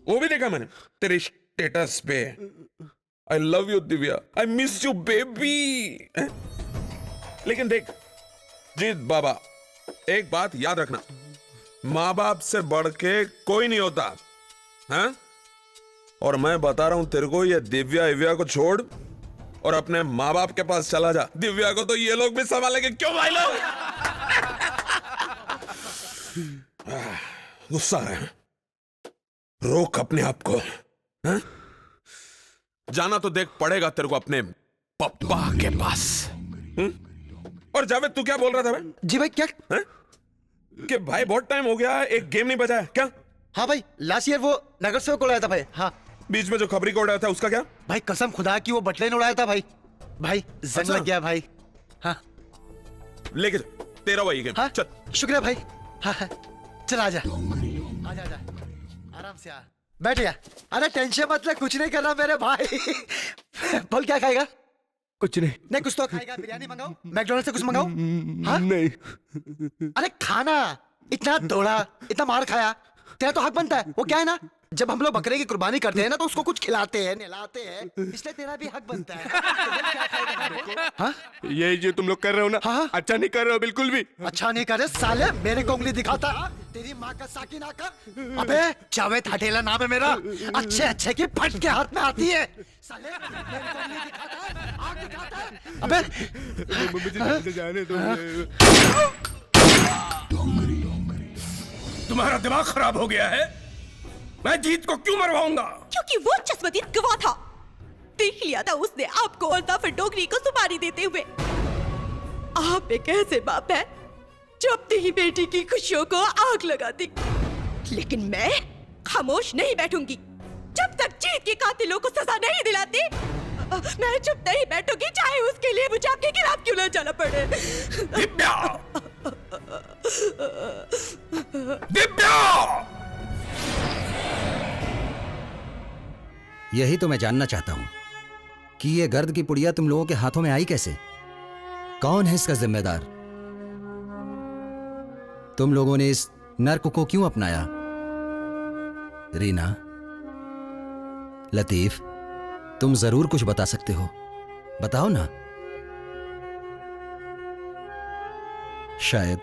वो भी देखा मैंने तेरे स्टेटस पे। I love you Divya, I miss you baby. लेकिन देख जीत बाबा, एक बात याद रखना, माँ बाप से बढ़ के कोई नहीं होता, हैं? और मैं बता रहा हूं तेरे को, ये दिव्या को छोड़ और अपने माँ बाप के पास चला जा। दिव्या को तो ये लोग भी संभालेंगे। क्यों भाई लोग? गुस्सा है, रोक अपने आप को। हैं? जाना तो देख पड़ेगा तेरे को अपने पप्पा के पास। और जावेद तू क्या बोल रहा था भाई? जी भाई क्या? कि भाई बहुत टाइम हो गया, एक गेम नहीं बजाया क्या? हाँ भाई, लास्ट ईयर वो नगर सेवक को उड़ाया था भाई। हाँ, बीच में जो खबरी को उड़ाया था उसका क्या? भाई कसम खुदा की वो बटले ने उड़ाया था भाई। भाई जंग लग गया भाई। हाँ लेके तेरा वही गेम। हाँ चल, शुक्रिया भाई। हाँ चल आजा आजा आजा, आराम से आ, बैठ जा। अरे टेंशन मत ले, कुछ नहीं करना मेरे भाई। बोल क्या खाएगा? कुछ नहीं। नहीं कुछ तो खाएगा। बिरयानी मंगाओ, मैकडॉनल्ड से कुछ मंगाओ? हाँ नहीं। अरे खाना, इतना दौड़ा, इतना मार खाया, तेरा तो हक बनता है। वो क्या है ना, जब हम लोग बकरे की कुर्बानी करते हैं ना तो उसको कुछ खिलाते हैं, नहलाते हैं, इसलिए तेरा भी हक बनता है। हाँ? ये जो तुम लोग कर रहे हो ना, हाँ? अच्छा नहीं कर रहे हो बिल्कुल भी। अच्छा नहीं करे साले, मेरे को उंगली दिखाता। तेरी माँ का साकी ना कर। अबे जावेद हटेला नाम है मेरा, अच्छे अच्छे की फट के हाथ में आती है साले। मेरे को उंगली दिखाता है, आँख दिखाता है। अबे मुझे जाने दो। तुम्हारा दिमाग खराब हो गया है? मैं जीत को क्यों मरवाऊंगा? क्योंकि वो चश्मदीद गवाह था। देख लिया था उसने आपको और जाफर डोगरी को सुपारी देते हुए। आप एक ऐसे बाप है जो अपनी ही बेटी की खुशियों को आग लगा दी। लेकिन मैं खामोश नहीं बैठूंगी जब तक जीत के कातिलों को सजा नहीं दिलाती। मैं चुप नहीं बैठूंगी, चाहे उसके लिए मुझे आपके खिलाफ क्यों ना जाना पड़े। दिव्या! दिव्या! यही तो मैं जानना चाहता हूं कि ये गर्द की पुड़िया तुम लोगों के हाथों में आई कैसे? कौन है इसका जिम्मेदार? तुम लोगों ने इस नर्क को क्यों अपनाया? रीना, लतीफ, तुम जरूर कुछ बता सकते हो, बताओ ना। शायद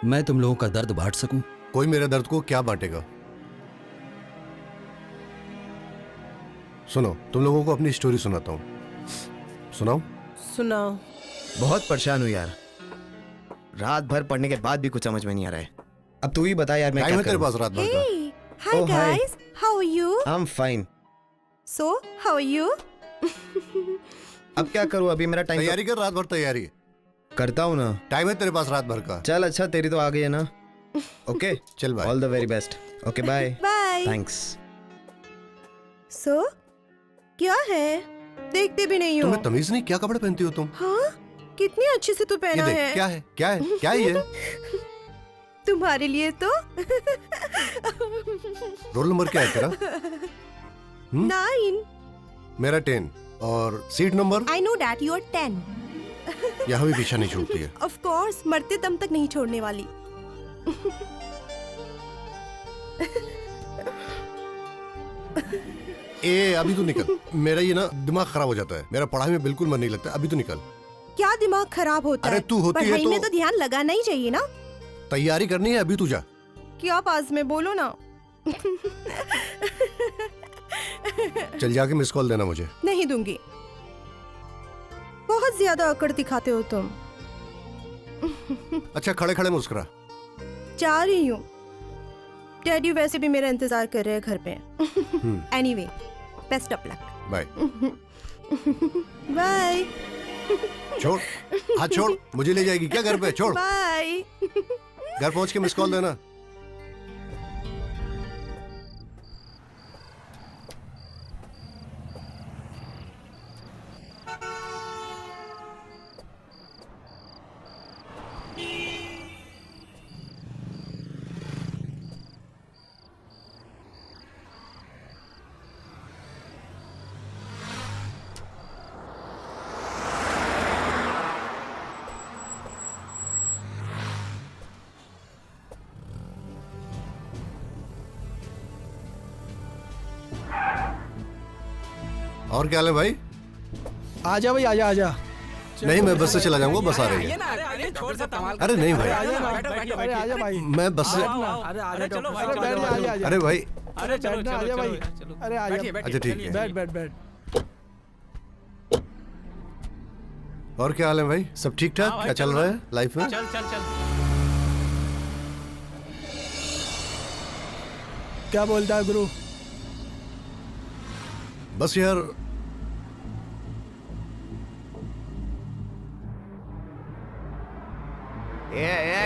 मैं तुम लोगों का दर्द बांट सकूं। कोई मेरे दर्द को क्या बांटेगा? सुनो, तुम लोगों को अपनी स्टोरी सुनाता हूं। सुनाओ? सुनाओ। बहुत परेशान हूँ यार, रात भर पढ़ने के बाद भी कुछ समझ में नहीं आ रहा है। अब तू ही बता यार, मैं क्या करूं? तेरे पास रात भर का। Hi guys, how are you? I'm fine. So, how are you? अब क्या करूं? अभी मेरा टाइम तैयारी कर, रात भर तैयारी करता हूँ ना। टाइम है तेरे पास रात भर का। चल अच्छा, तेरी तो आ गई है ना। ओके चल bye. All the very best. Okay bye. Bye. Thanks. So, क्या है? देखते भी नहीं हो। तुम्हें तमीज नहीं, क्या कपड़े पहनती हो तुम? हाँ? कितनी अच्छे से तू पहना ये देख, है। क्या है? क्या है? क्या है ये? तुम्हारे लिए तो रोल नंबर क्या है तेरा? 9। मेरा 10 और seat number? I know that you are 10. यहाँ भी पीछा नहीं छूटती है। Of course, मरते दम तक नहीं छोड़ने वाली। ए अभी तो निकल, मेरा ये ना दिमाग खराब हो जाता है, मेरा पढ़ाई में बिल्कुल मन नहीं लगता। अभी तो निकल। क्या दिमाग खराब होता है? अरे तू होती है पढ़ाई तो में तो ध्यान लगाना ही चाहिए ना। तैयारी करनी है, अभी तू जा। क्या पास में बोलो ना। चल जाके मिस कॉल देना मुझे। नहीं दूंगी, बहुत ज्यादा अकड़ दिखाते हो तुम। अच्छा खड़े खड़े मुस्कुरा। जा रही हूँ, डैडी वैसे भी मेरा इंतजार कर रहे हैं घर पे। Anyway, best of luck. Bye. Bye. छोड़, हाथ छोड़, मुझे ले जाएगी क्या घर पे? छोड़। बाय। घर पहुंच के मिस कॉल देना। और क्या हाल है भाई? आजा भाई, आजा आजा। नहीं, मैं बस से चला जाऊंगा, बस आ रही है। अरे नहीं भाई, अरे आजा भाई, मैं बस से। अरे भाई, अरे चलो आजा भाई, अरे आजा। अच्छा ठीक है, बैठ बैठ बैठ। और क्या हाल है भाई? सब ठीक ठाक? क्या चल रहा है लाइफ में? चल चल चल। क्या बोलता है गुरु? बस यार,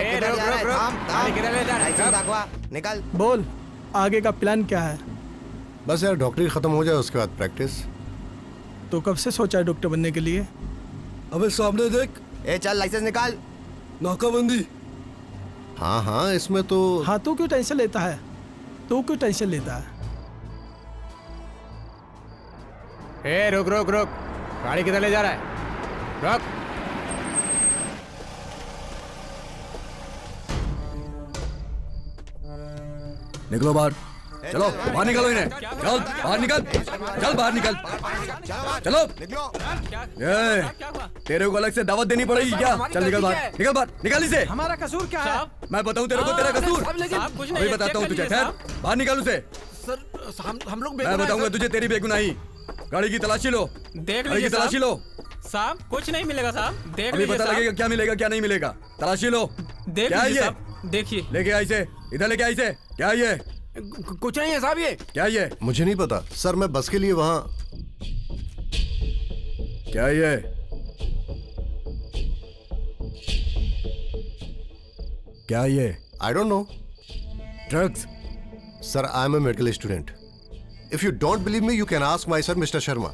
किधर जा रहा है? थाम। निकल। बोल, आगे का प्लान क्या है? बस यार डॉक्टरी खत्म हो जाए उसके बाद प्रैक्टिस। तो कब से सोचा है डॉक्टर बनने के लिए? अबे सामने देख। चल लाइसेंस निकाल। नाकाबंदी। हाँ हाँ, इसमें तो। हाँ, तू क्यों टेंशन लेता है? तू क्यों टेंशन लेता है? रुक रुक रुक, गाड़ी किधर ले जा रहा है? रुक। निकलो बाहर, चलो बाहर निकलो इन्हें। चल बाहर निकल, चल बाहर निकल, चलो। तेरे को अलग से दावत देनी पड़ेगी क्या? चल निकल बाहर, निकल बाहर, निकल इसे। हमारा कसूर क्या है? मैं बताऊं तेरे को तेरा कसूर? अभी बताता हूँ तुझे, ठहर, बाहर निकल उसे। सर हम लोग मैं बताऊंगा तुझे तेरी बेगुनाही। गाड़ी की तलाशी लो, देख गाड़ी की तलाशी लो। साहब कुछ नहीं मिलेगा साहब, देख अभी पता लगेगा क्या मिलेगा क्या नहीं मिलेगा। तलाशी लो। देख क्या है ये? देखिए। लेके आई से, इधर लेके आई से। क्या है ये? कुछ नहीं है साहब। ये क्या ये? मुझे नहीं पता सर, मैं बस के लिए वहाँ। क्या ये? क्या ये? I don't know. Drugs? Sir, I am a medical student. If you don't believe me, you can ask my sir mister Sharma.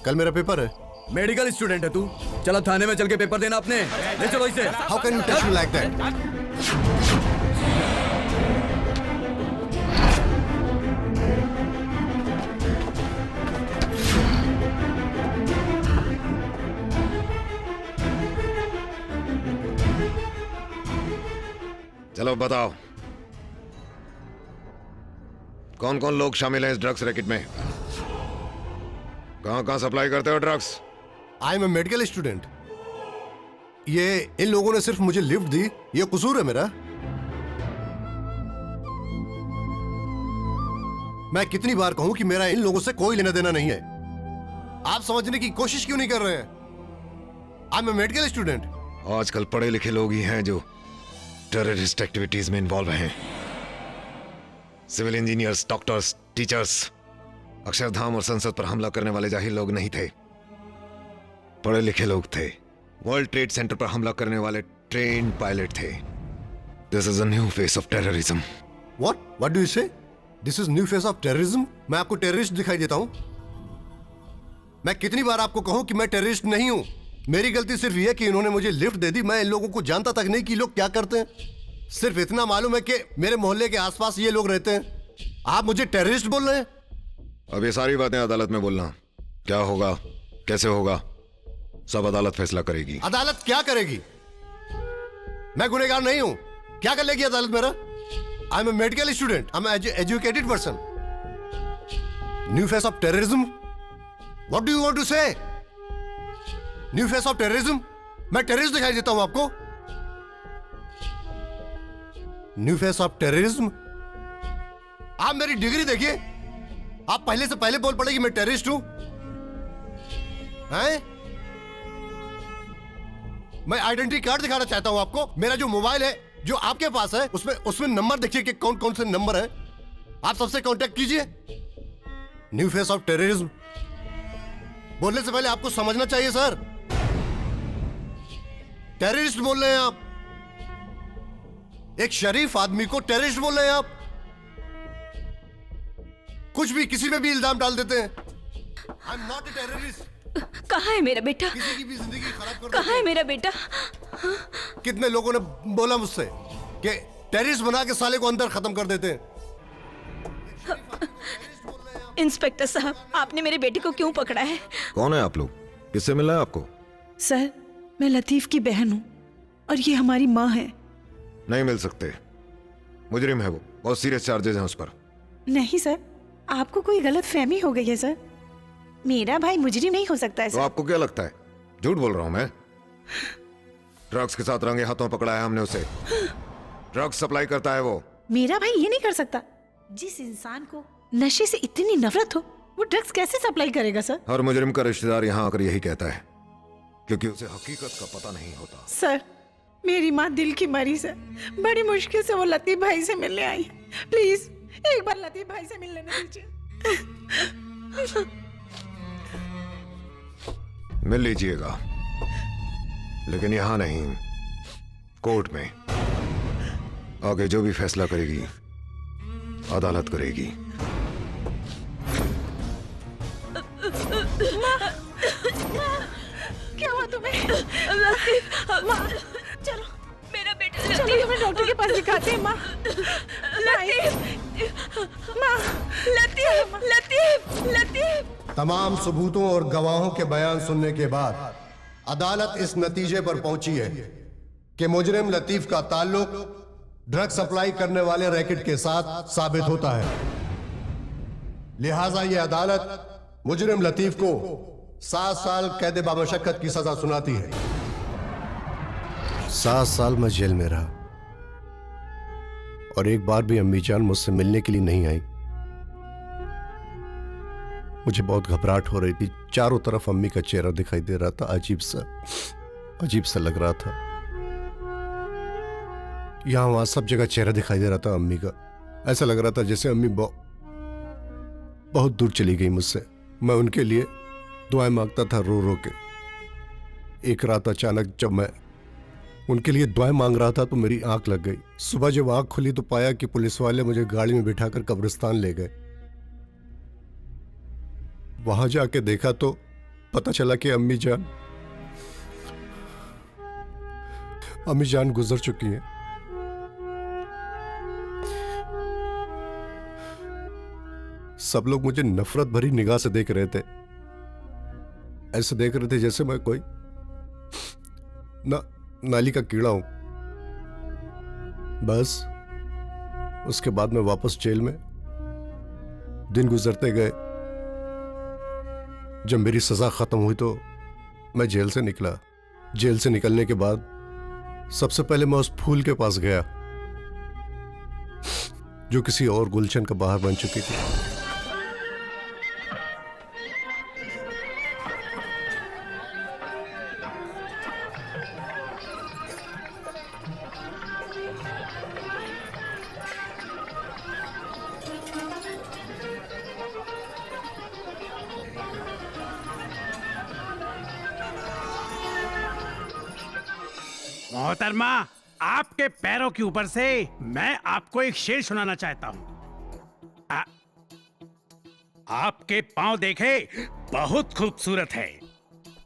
कल मेरा पेपर है। मेडिकल स्टूडेंट है तू? चला थाने में चल के पेपर देना अपने। ले चलो इसे। How can you touch me like that? चलो बताओ, कौन कौन लोग शामिल हैं इस ड्रग्स रैकेट में? कहां कहां सप्लाई करते हो drugs? I am a medical student. ये इन लोगों ने सिर्फ मुझे लिफ्ट दी, ये कसूर है मेरा? मैं कितनी बार कहूं कि मेरा इन लोगों से कोई लेना देना नहीं है? आप समझने की कोशिश क्यों नहीं कर रहे हैं? I am a medical student. आजकल पढ़े लिखे लोग ही हैं जो टेररिस्ट एक्टिविटीज में इन्वॉल्व हैं। Civil engineers, doctors, teachers. Akshardham और संसद पर हमला करने वाले जाहिल लोग नहीं थे, पढ़े लिखे लोग थे। वर्ल्ड ट्रेड सेंटर पर हमला करने वाले ट्रेन्ड पायलट थे। This is a new face of terrorism. What do you say? This is new face of terrorism? मैं आपको टेररिस्ट दिखाई देता हूं? मैं कितनी बार आपको कहूं कि मैं टेररिस्ट नहीं हूं? मेरी गलती सिर्फ यह कि इन्होंने मुझे लिफ्ट दे दी। मैं इन लोगों को जानता तक नहीं कि लोग क्या करते हैं। सिर्फ इतना मालूम है कि मेरे मोहल्ले के आसपास ये लोग रहते हैं। आप मुझे टेररिस्ट बोल रहे हैं? अब ये सारी बातें अदालत में बोलना। क्या होगा, कैसे होगा, सब अदालत फैसला करेगी। अदालत क्या करेगी? मैं गुनहगार नहीं हूं। क्या कर लेगी अदालत मेरा? I am a medical student, I am educated person. New face of terrorism? What do you want to say? New face of terrorism? मैं टेररिस्ट दिखाई देता हूं आपको? New face of terrorism? आप मेरी डिग्री देखिए। आप पहले से पहले बोल पड़े कि मैं टेररिस्ट हूं। हैं? मैं आइडेंटिटी कार्ड दिखाना चाहता हूं आपको। मेरा जो मोबाइल है जो आपके पास है उसमें नंबर देखिए कि कौन कौन से नंबर है। आप सबसे कांटेक्ट कीजिए। न्यू फेस ऑफ टेररिज्म बोलने से पहले आपको समझना चाहिए सर। टेररिस्ट बोल रहे हैं आप। एक शरीफ आदमी को टेररिस्ट बोल रहे हैं आप। कुछ भी किसी पे भी इल्जाम डाल देते हैं। I am not a terrorist. कहाँ है मेरा बेटा? किसी की भी जिंदगी खराब कर कहाँ है मेरा बेटा? कितने लोगों ने बोला मुझसे कि टेररिस्ट बना के साले को अंदर खत्म कर देते हैं। इंस्पेक्टर साहब, आपने मेरे बेटे को क्यों पकड़ा है? कौन है आप लोग? किससे मिलना है आपको? सर, मैं लतीफ की बहन हूं और ये हमारी माँ है। नहीं मिल सकते, मुजरिम है वो। बहुत सीरियस चार्जेस हैं उस पर। नहीं सर, आपको कोई गलत फहमी हो गई है सर। मेरा भाई मुजरिम नहीं हो सकता है तो सर। आपको क्या लगता है झूठ बोल रहा हूं मैं? ड्रग्स के साथ रंगे हाथों पकड़ा है हमने उसे। ड्रग्स सप्लाई करता है वो। मेरा भाई ये नहीं कर सकता। जिस इंसान को नशे से इतनी नफरत हो वो ड्रग्स कैसे सप्लाई करेगा सर? हर मुजरिम का रिश्तेदार यहाँ आकर यही कहता है, क्योंकि उसे हकीकत का पता नहीं होता। सर, मेरी माँ दिल की मरीज है। बड़ी मुश्किल से वो लतीफ भाई से मिलने आई है। प्लीज एक बार लतीफ भाई से मिल लेने दीजिए। मिल लीजिएगा, लेकिन यहां नहीं, कोर्ट में। आगे जो भी फैसला करेगी अदालत करेगी। क्या हुआ तुम्हें? माँ, चलो मेरा बेटा चलो तुम्हें डॉक्टर के पास दिखाते हैं। माँ, लतीफ, लतीफ, लतीफ। तमाम सबूतों और गवाहों के बयान सुनने के बाद अदालत इस नतीजे पर पहुंची है कि मुजरिम लतीफ का ताल्लुक ड्रग सप्लाई करने वाले रैकेट के साथ साबित होता है। लिहाजा यह अदालत मुजरिम लतीफ को 7 साल कैद बामशक्कत की सजा सुनाती है। 7 साल मैं जेल में रहा और एक बार भी अम्मी जान मुझसे मिलने के लिए नहीं आई। मुझे बहुत घबराहट हो रही थी। चारों तरफ अम्मी का चेहरा दिखाई दे रहा था। अजीब सा लग रहा था। यहां वहां सब जगह चेहरा दिखाई दे रहा था अम्मी का। ऐसा लग रहा था जैसे अम्मी बहुत दूर चली गई मुझसे। मैं उनके लिए दुआएं मांगता था रो रो के। एक रात अचानक जब मैं उनके लिए दुआएं मांग रहा था तो मेरी आंख लग गई। सुबह जब आंख खुली तो पाया कि पुलिस वाले मुझे गाड़ी में बिठाकर कब्रिस्तान ले गए। वहां जाके देखा तो पता चला कि अम्मी जान गुजर चुकी हैं। सब लोग मुझे नफरत भरी निगाह से देख रहे थे, ऐसे देख रहे थे जैसे मैं कोई नाली का कीड़ा हूं। बस उसके बाद मैं वापस जेल में। दिन गुजरते गए। जब मेरी सजा खत्म हुई तो मैं जेल से निकला। जेल से निकलने के बाद सबसे पहले मैं उस फूल के पास गया जो किसी और गुलशन का बहार बन चुकी थी। मोहतरमा, आपके पैरों के ऊपर से मैं आपको एक शेर सुनाना चाहता हूँ। आपके पांव देखे बहुत खूबसूरत है।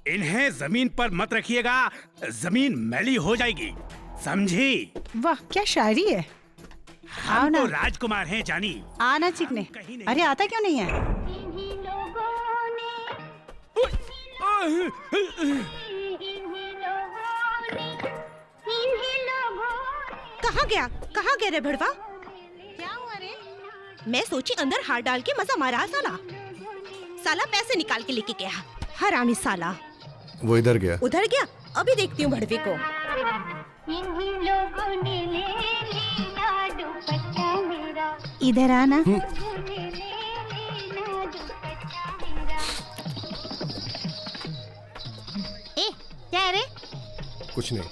इन्हें जमीन पर मत रखिएगा, जमीन मैली हो जाएगी, समझी? वाह क्या शायरी है। हम तो राजकुमार हैं जानी। आना चिकने। अरे आता क्यों नहीं है? कहाँ गया रे भड़वा? क्या हुआ रे? मैं सोची अंदर हाथ डाल के मजा मारा साला पैसे निकाल के लेके गया, हरामी साला। वो इधर गया। उधर गया? अभी देखती हूँ भड़वे को। इधर आना। ए, क्या है रे? कुछ नहीं।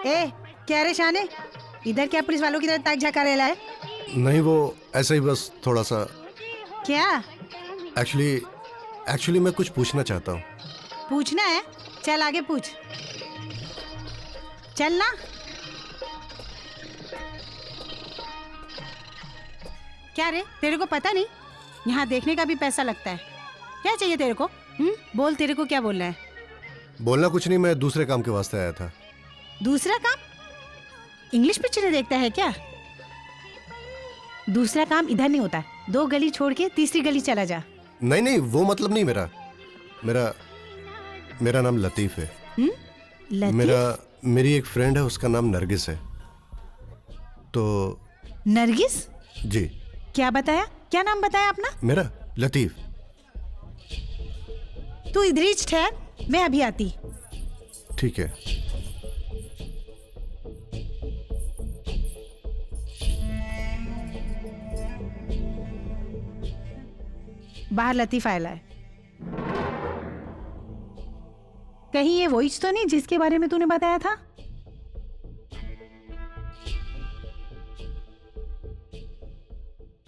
ए, क्या रे शाने? इधर क्या पुलिस वालों की तरह ताक झाका रहा है? नहीं, वो ऐसे ही बस थोड़ा सा। क्या? एक्चुअली मैं कुछ पूछना चाहता हूँ। पूछना है? चल आगे पूछ। चल ना। क्या रे, तेरे को पता नहीं? यहाँ देखने का भी पैसा लगता है। क्या चाहिए तेरे को? बोल, तेरे को क्या बोलना है? बोलना कुछ नहीं, मैं दूसरे काम के वास्ते आया था। दूसरा काम? इंग्लिश पिक्चर देखता है क्या? दूसरा काम इधर नहीं होता। 2 गली छोड़ के तीसरी गली चला जा। नहीं, वो मतलब नहीं। मेरा नाम लतीफ है। लतीफ? मेरी एक फ्रेंड है, उसका नाम नरगिस है। तो नरगिस? जी। क्या बताया? क्या नाम बताया अपना? मेरा लतीफ। तू इधर ही ठहर, मैं अभी आती। ठीक है। बाहर लतीफ आया है। कहीं ये वॉइस तो नहीं जिसके बारे में तूने बताया था?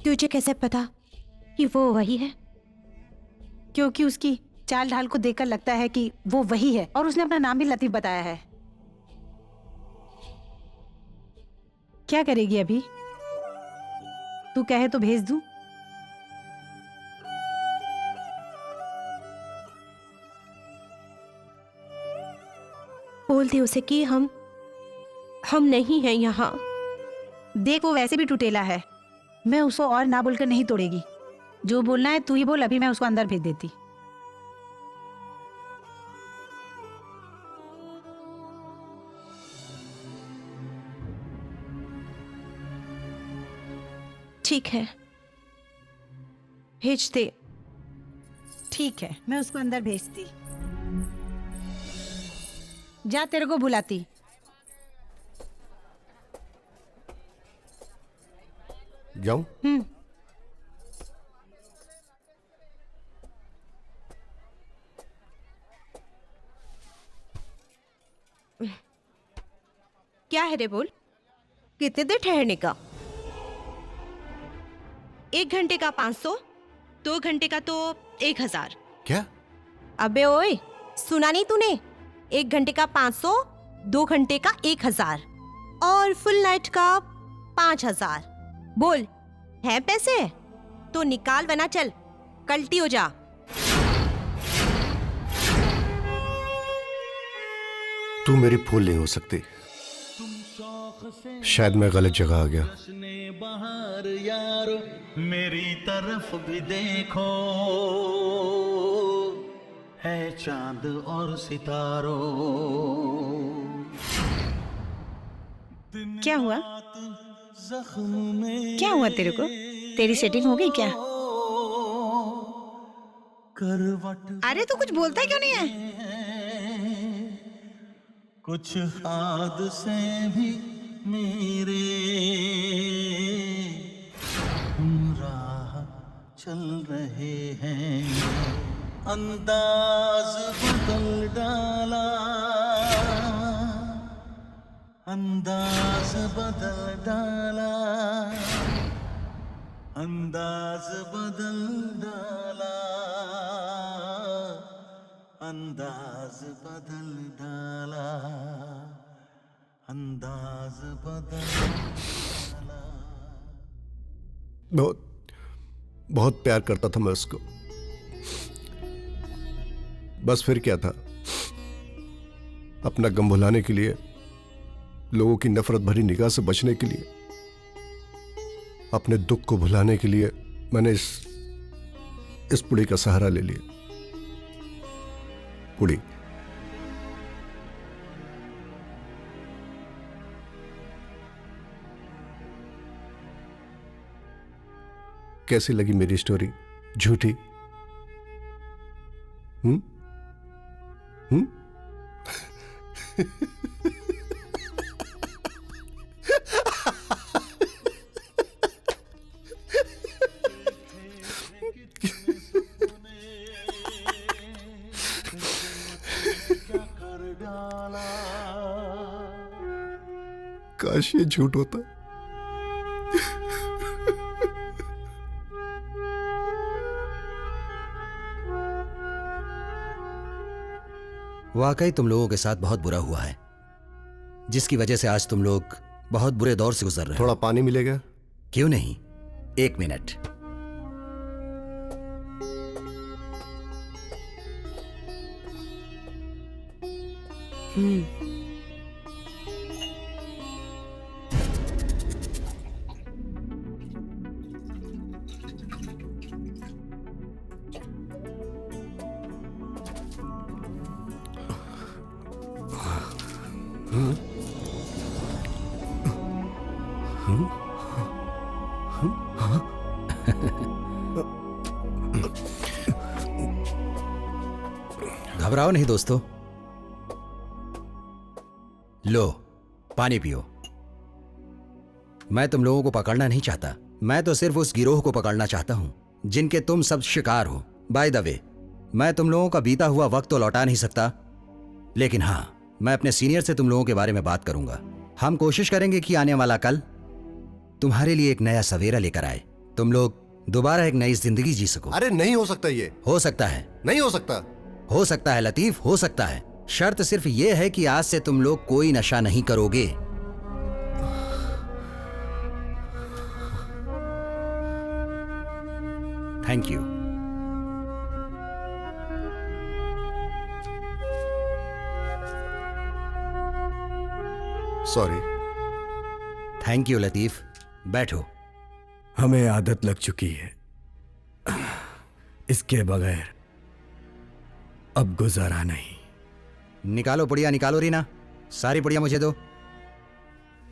तुझे कैसे पता कि वो वही है? क्योंकि उसकी चाल ढाल को देखकर लगता है कि वो वही है, और उसने अपना नाम भी लतीफ बताया है। क्या करेगी अभी? तू कहे तो भेज दूं? बोल दे उसे कि हम नहीं हैं यहाँ। देख, वो वैसे भी टुटेला है। मैं उसको और ना बोलकर नहीं तोड़ेगी। जो बोलना है तू ही बोल, अभी मैं उसको अंदर भेज देती। ठीक है, भेज दे। ठीक है, मैं उसको अंदर भेजती। जा, तेरे को बुलाती। जाऊं? क्या है रे? बोल, कितने देर ठहरने का? 1 घंटे का 500, 2 घंटे का तो 1000। क्या? अबे ओए, सुना नहीं तूने? 1 घंटे का 500, 2 घंटे का 1000 और फुल नाइट का 5000। बोल, है पैसे? तो निकाल वरना चल कल्टी हो जा। तू मेरी फूल नहीं हो सकती। शायद मैं गलत जगह आ गया। बाहर यारो मेरी तरफ भी देखो, है चांद और सितारों। क्या हुआ? क्या हुआ तेरे को? तेरी सेटिंग हो गई क्या? अरे तू कुछ बोलता है क्यों नहीं है? कुछ हादसे भी मेरे राह चल रहे हैं, अंदाज बदल डाला, अंदाज बदल डाला, अंदाज बदल डाला, अंदाज बदल डाला, अंदाज बदल डाला। बहुत बहुत प्यार करता था मैं उसको। बस फिर क्या था, अपना गम भुलाने के लिए, लोगों की नफरत भरी निगाह से बचने के लिए, अपने दुख को भुलाने के लिए मैंने इस पुड़ी का सहारा ले लिया। पुड़ी। कैसी लगी मेरी स्टोरी? झूठी? हम्म? काश ये झूठ होता। वाकई तुम लोगों के साथ बहुत बुरा हुआ है, जिसकी वजह से आज तुम लोग बहुत बुरे दौर से गुजर रहे हो। थोड़ा पानी मिलेगा? क्यों नहीं, 1 मिनट। घबराओ नहीं दोस्तों, लो पानी पियो। मैं तुम लोगों को पकड़ना नहीं चाहता, मैं तो सिर्फ उस गिरोह को पकड़ना चाहता हूं जिनके तुम सब शिकार हो। बाय द वे, मैं तुम लोगों का बीता हुआ वक्त तो लौटा नहीं सकता, लेकिन हां, मैं अपने सीनियर से तुम लोगों के बारे में बात करूंगा। हम कोशिश करेंगे कि आने वाला कल तुम्हारे लिए एक नया सवेरा लेकर आए, तुम लोग दोबारा एक नई जिंदगी जी सको। अरे नहीं हो सकता ये। हो सकता है। नहीं हो सकता। हो सकता है लतीफ, हो सकता है। शर्त सिर्फ यह है कि आज से तुम लोग कोई नशा नहीं करोगे। Thank you. Sorry. Thank you Latif, बैठो। हमें आदत लग चुकी है, इसके बगैर अब गुजारा नहीं। निकालो पुड़िया, निकालो रीना, सारी पुड़िया मुझे दो।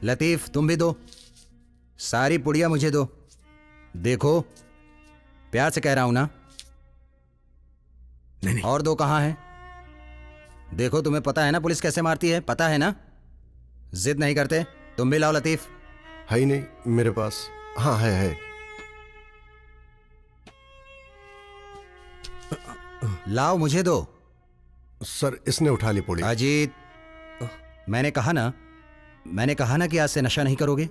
लतीफ तुम भी दो, सारी पुड़िया मुझे दो। देखो प्यार से कह रहा हूं ना। नहीं। और दो कहां हैं? देखो तुम्हें पता है ना पुलिस कैसे मारती है, पता है ना। जिद नहीं करते, तुम भी लाओ लतीफ। है ही नहीं मेरे पास। हाँ है। लाओ मुझे दो। सर इसने उठा ली पुड़ी। अजीत, मैंने कहा ना कि आज से नशा नहीं करोगे।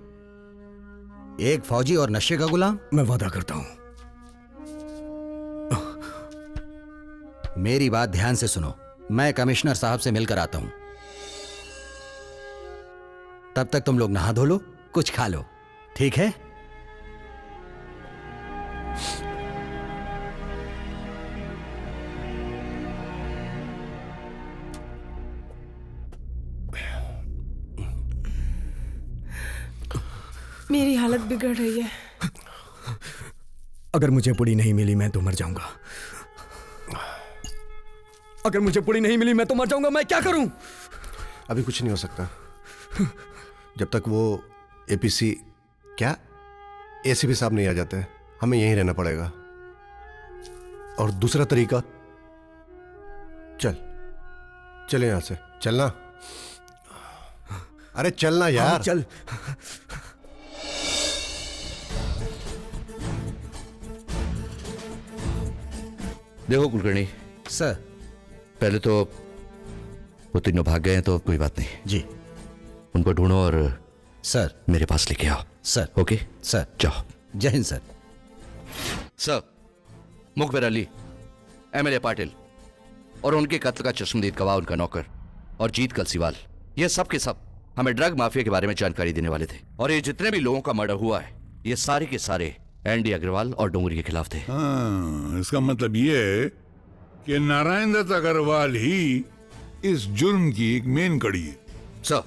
एक फौजी और नशे का गुलाम। मैं वादा करता हूं। मेरी बात ध्यान से सुनो, मैं कमिश्नर साहब से मिलकर आता हूं। तब तक तुम लोग नहा धो लो, कुछ खा लो, ठीक है? मेरी हालत बिगड़ रही है। अगर मुझे पुड़ी नहीं मिली मैं तो मर जाऊंगा। अगर मुझे पुड़ी नहीं मिली मैं तो मर जाऊंगा। मैं क्या करूं? अभी कुछ नहीं हो सकता जब तक वो एपीसी क्या एसीपी साहब नहीं आ जाते। हमें यहीं रहना पड़ेगा। और दूसरा तरीका, चले यहां से। चलना, अरे चलना यार। चल। देखो कुलकर्णी सर, पहले तो वो तीनों भाग गए हैं तो कोई बात नहीं जी। उनको ढूंढो और सर मेरे पास लेके आओ। सर। Okay sir. जाओ। जय हिंद सर। सर, मुखबिर अली, एमएलए पाटिल और उनके कत्ल का चश्मदीद गवाह उनका नौकर और जीत कलसीवाल, ये सब के सब हमें ड्रग माफिया के बारे में जानकारी देने वाले थे। और ये जितने भी लोगों का मर्डर हुआ है ये सारे के सारे एनडी अग्रवाल और डोंगरी के खिलाफ थे। हाँ, इसका मतलब ये है कि नारायण दत्त अग्रवाल ही इस जुर्म की एक मेन कड़ी है। सर,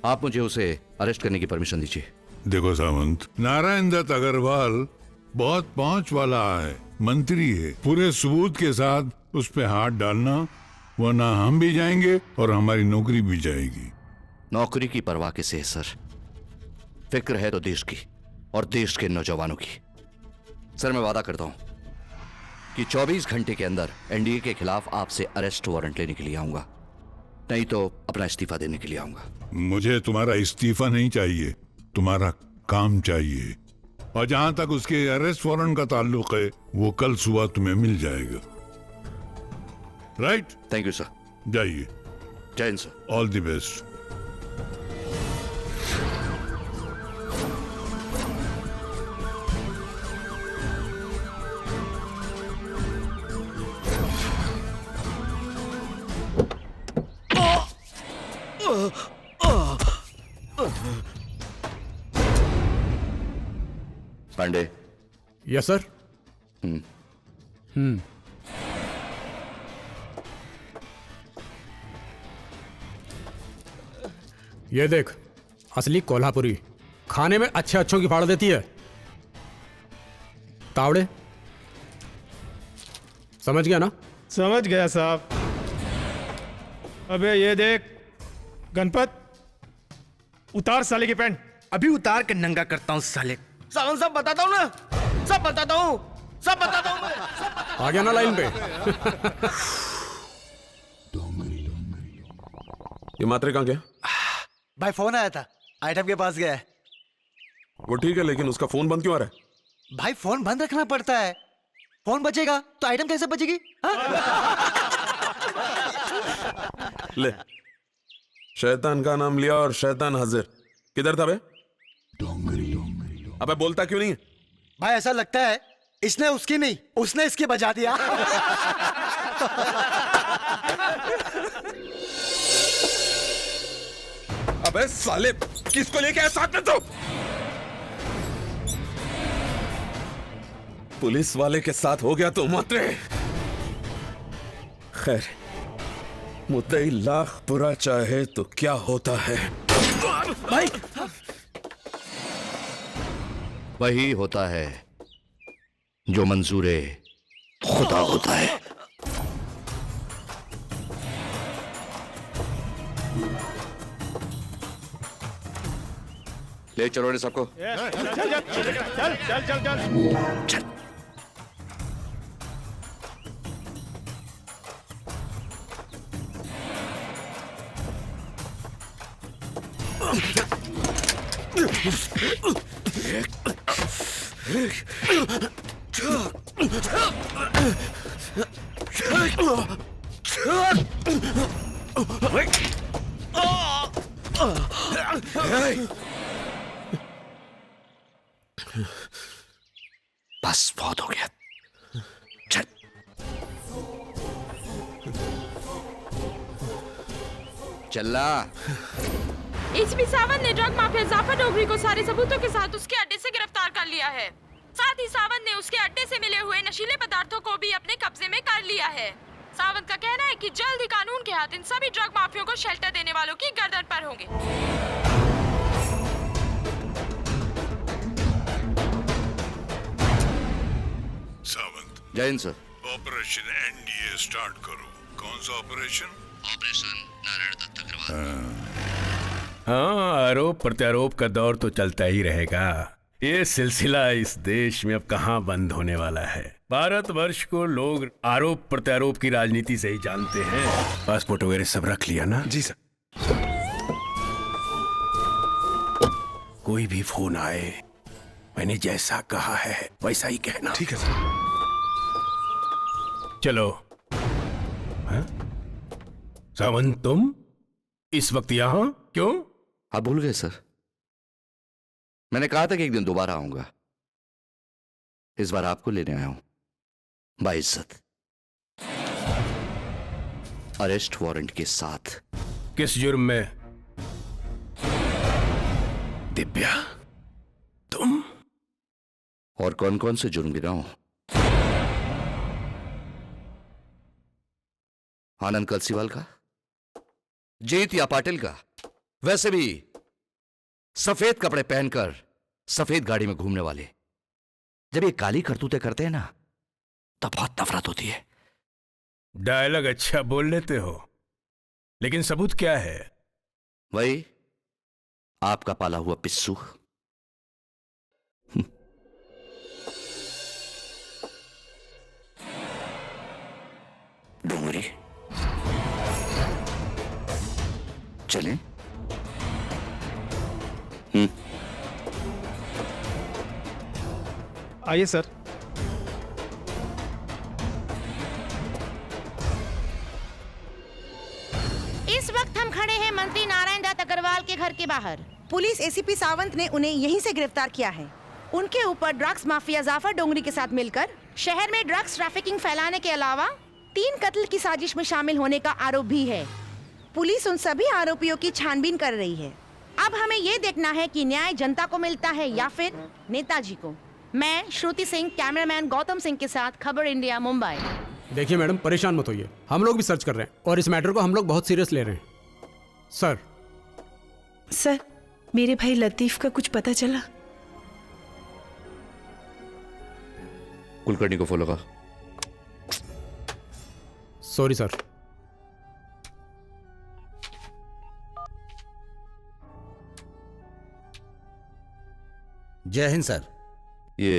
आप मुझे उसे अरेस्ट करने की परमिशन दीजिए। देखो सावंत, नारायण दत्त अग्रवाल बहुत पहुंच वाला है, मंत्री है। पूरे सबूत के साथ उस पे हाथ डालना, वरना हम भी जाएंगे और हमारी नौकरी भी जाएगी। नौकरी की परवाह किसे है सर? फिक्र है तो देश की और देश के नौजवानों की। सर, मैं वादा करता हूं कि 24 घंटे के अंदर एनडीए के खिलाफ आपसे अरेस्ट वारंट लेने के लिए आऊंगा, नहीं तो अपना इस्तीफा देने के लिए आऊंगा। मुझे तुम्हारा इस्तीफा नहीं चाहिए, तुम्हारा काम चाहिए। और जहां तक उसके अरेस्ट वारंट का ताल्लुक है वो कल सुबह तुम्हें मिल जाएगा। राइट? Thank you sir. जाइए। जय हिंद sir. All the best. Pandey. Yes sir. ये देख, असली कोल्हापुरी, खाने में अच्छे अच्छों की फाड़ देती है। तावड़े, समझ गया ना? समझ गया साहब। अबे ये देख गणपत, उतार साले की पैंट। अभी उतार के नंगा करता हूँ साले। सावन सब बताता हूँ ना, सब बताता हूँ, सब बताता हूँ मैं। आ गया ना लाइन पे? ये मात्रे कहाँ गया? भाई फोन आया था, आइटम के पास गया है। वो ठीक है, लेकिन उसका फोन बंद क्यों आ रहा है? भाई फोन बंद रखना पड़ता है, फोन बचेगा तो आइटम कैसे बचेगी? ले, शैतान का नाम लिया और शैतान हाजिर। किधर था बे? अबे बोलता क्यों नहीं? भाई ऐसा लगता है इसने उसकी नहीं, उसने इसकी बजा दिया। अबे साले, किसको लेके आया साथ में तू? पुलिस वाले के साथ हो गया तो मात्रे। खैर, मुद्दई लाख बुरा चाहे तो क्या होता है? भाई, वही होता है जो मंजूरे खुदा होता है। ले चलो रे सबको। चल चल चल चल चल चल चल। बस बहुत हो गया। चल। चलना। एसीपी सावंत ने ड्रग माफिया जाफर डोगरी को सारे सबूतों के साथ उसके अड्डे से गिरफ्तार कर लिया है। साथ ही सावंत ने उसके अड्डे से मिले हुए नशीले पदार्थों को भी अपने कब्जे में कर लिया है। सावंत का कहना है कि जल्द ही कानून के हाथ इन सभी ड्रग माफियों को शेल्टर देने वालों की गर्दन पर होंगे। सावंत। जय हिंद सर। ऑपरेशन एनडीए स्टार्ट करो। कौन सा ऑपरेशन? ऑपरेशन नारायण दत्त अग्रवाल। हाँ, आरोप प्रत्यारोप का दौर तो चलता ही रहेगा। ये सिलसिला इस देश में अब कहाँ बंद होने वाला है। भारतवर्ष को लोग आरोप प्रत्यारोप की राजनीति से ही जानते हैं। पासपोर्ट वगैरह सब रख लिया ना? जी सर। कोई भी फोन आए, मैंने जैसा कहा है वैसा ही कहना। ठीक है सर। चलो। हाँ? सावंत, तुम इस वक्त यहाँ क्यों? आप भूल गए सर, मैंने कहा था कि एक दिन दोबारा आऊंगा। इस बार आपको लेने आया हूं, बाइज्जत, अरेस्ट वारंट के साथ। किस जुर्म में? दिव्या, तुम? और कौन कौन से जुर्म गिनाऊं? आनंद कलसीवाल का, जीत या पाटिल का। वैसे भी सफेद कपड़े पहनकर सफेद गाड़ी में घूमने वाले जब ये काली करतूतें करते हैं ना, तो बहुत नफरत होती है। डायलॉग अच्छा बोल लेते हो, लेकिन सबूत क्या है? वही आपका पाला हुआ पिस्सू। डोंगरी। चलें? आइए सर। इस वक्त हम खड़े हैं मंत्री नारायण दत्त अग्रवाल के घर के बाहर। पुलिस एसीपी सावंत ने उन्हें यहीं से गिरफ्तार किया है। उनके ऊपर ड्रग्स माफिया जाफर डोंगरी के साथ मिलकर शहर में ड्रग्स ट्रैफिकिंग फैलाने के अलावा 3 कत्ल की साजिश में शामिल होने का आरोप भी है। पुलिस उन सभी आरोपियों की छानबीन कर रही है। अब हमें ये देखना है कि न्याय जनता को मिलता है या फिर नेताजी को। मैं श्रुति सिंह, कैमरामैन गौतम सिंह के साथ, खबर इंडिया, मुंबई। देखिए मैडम, परेशान मत होइए, हम लोग भी सर्च कर रहे हैं और इस मैटर को हम लोग बहुत सीरियस ले रहे हैं। सर, मेरे भाई लतीफ का कुछ पता चला? कुलकर्णी को फॉलो कर। Sorry sir. जय हिंद सर। ये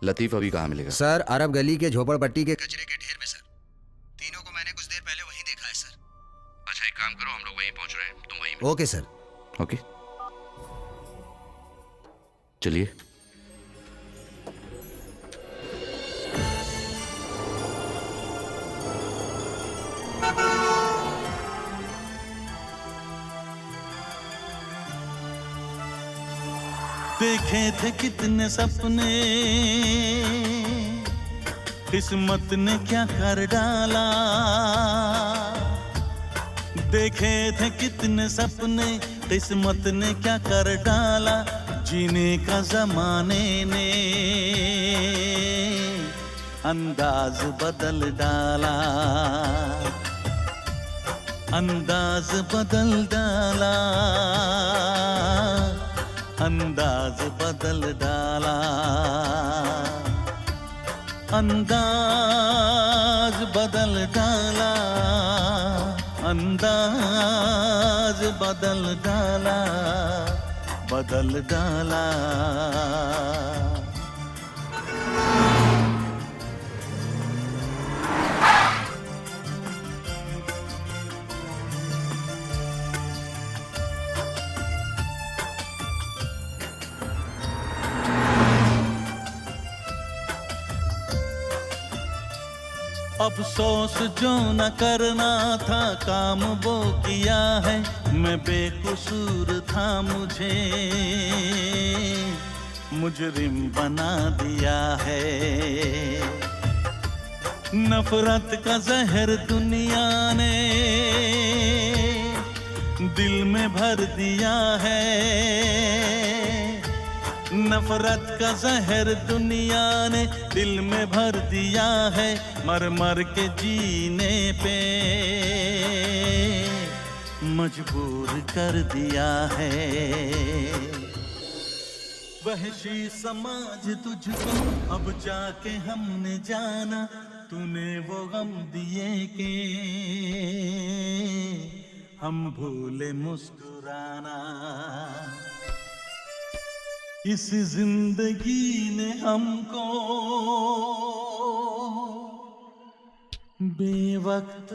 लतीफ अभी कहाँ मिलेगा? सर, अरब गली के झोपड़पट्टी के कचरे के ढेर में सर। तीनों को मैंने कुछ देर पहले वहीं देखा है सर। अच्छा, एक काम करो, हम लोग वहीं पहुंच रहे हैं, तुम वहीं। Okay sir. ओके, चलिए। देखे थे कितने सपने, किस्मत ने क्या कर डाला। देखे थे कितने सपने, किस्मत ने क्या कर डाला। जीने का जमाने ने अंदाज बदल डाला, अंदाज बदल डाला, अंदाज बदल डाला, अंदाज बदल डाला, अंदाज बदल डाला, बदल डाला। अफसोस जो न करना था काम वो किया है। मैं बेकसूर था, मुजरिम बना दिया है। नफरत का जहर दुनिया ने दिल में भर दिया है। नफरत का जहर दुनिया ने दिल में भर दिया है। मर मर के जीने पे मजबूर कर दिया है। वहशी समाज तुझको अब जाके हमने जाना, तूने वो गम दिए के हम भूले मुस्कुराना। इस जिंदगी ने हमको बेवक्त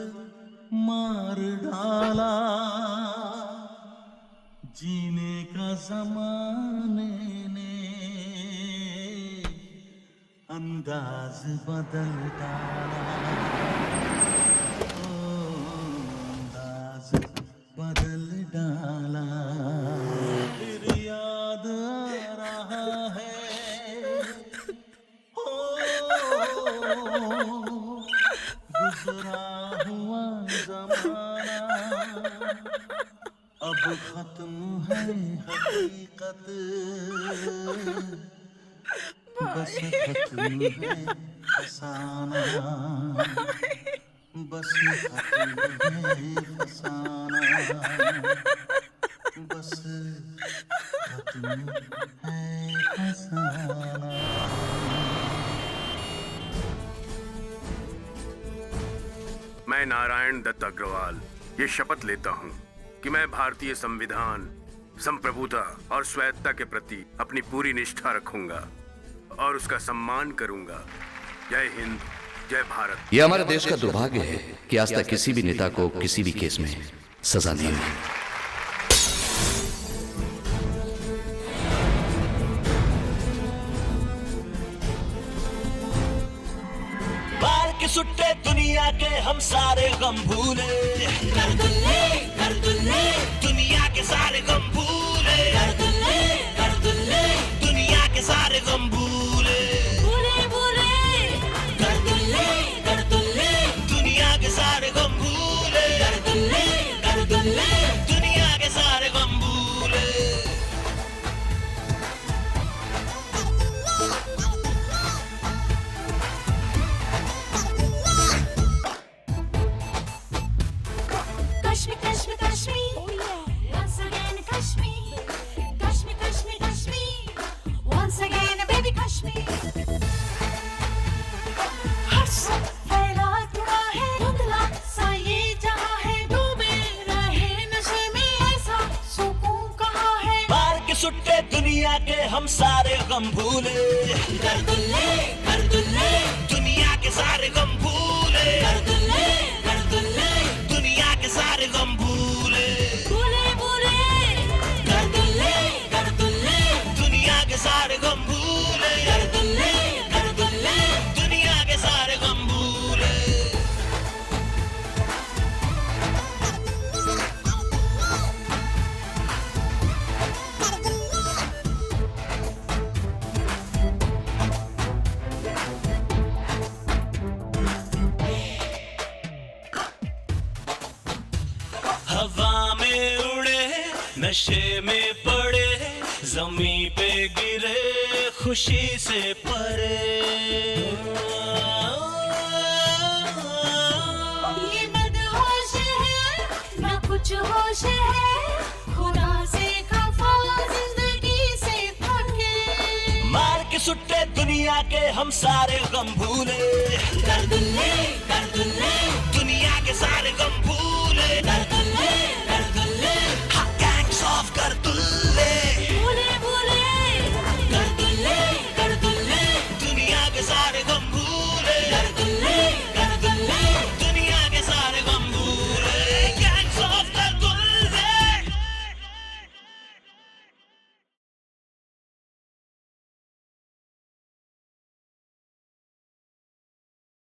मार डाला। जीने का जमाने ने अंदाज बदल डाला। अंदाज बदल डाला। फिर याद आ रहा है गुजरा हुआ जमाना। अब खत्म है हकीकत, बस खत्म है फसाना। बस खत्म है फसाना। बस खत्म है फसाना। मैं नारायण दत्त अग्रवाल ये शपथ लेता हूँ कि मैं भारतीय संविधान, संप्रभुता और स्वायत्तता के प्रति अपनी पूरी निष्ठा रखूंगा और उसका सम्मान करूंगा। जय हिंद, जय भारत। यह हमारे देश का दुर्भाग्य है कि आज तक किसी भी नेता को किसी भी केस में सजा नहीं हुई। बाल के सुट्टे दुनिया के हम सारे गम भूले। कर दुल्ले दुनिया के सारे गम भूले। कर दुल्ले दुनिया के सारे गम भूले। कर दुल्ले दुनिया के सारे गम भूले। कर दुल्ले दुनिया के सारे गम भूले। Kashmir, Kashmir, Kashmir. Oh yeah. Once again, Kashmir. Kashmir, Kashmir, Kashmir. Once again, baby Kashmir. हर्ष फैला उड़ा है, धुंधला सा ये जहां है, डूबे रहे नशे में, ऐसा सुकून कहाँ है। बाल के सुट्टे दुनिया के हम सारे गम भूले। कर दुल्ले दुनिया के सारे गम भूले। कर दुल्ले दुनिया के सारे गम भूले। कर दुल्ले दुनिया के सारे गम भूले। कर दुल्ले दुनिया के सारे गम भूले। हवा में उड़े, नशे में पड़े, जमीन पे गिरे, खुशी से परे। ये बदहोश है, ना कुछ होश है, खुदा से खफा, जिंदगी से थके। मार के सुट्टे दुनिया के हम सारे गम भूले। कर दुल्ले दुनिया के सारे गम भूले। कर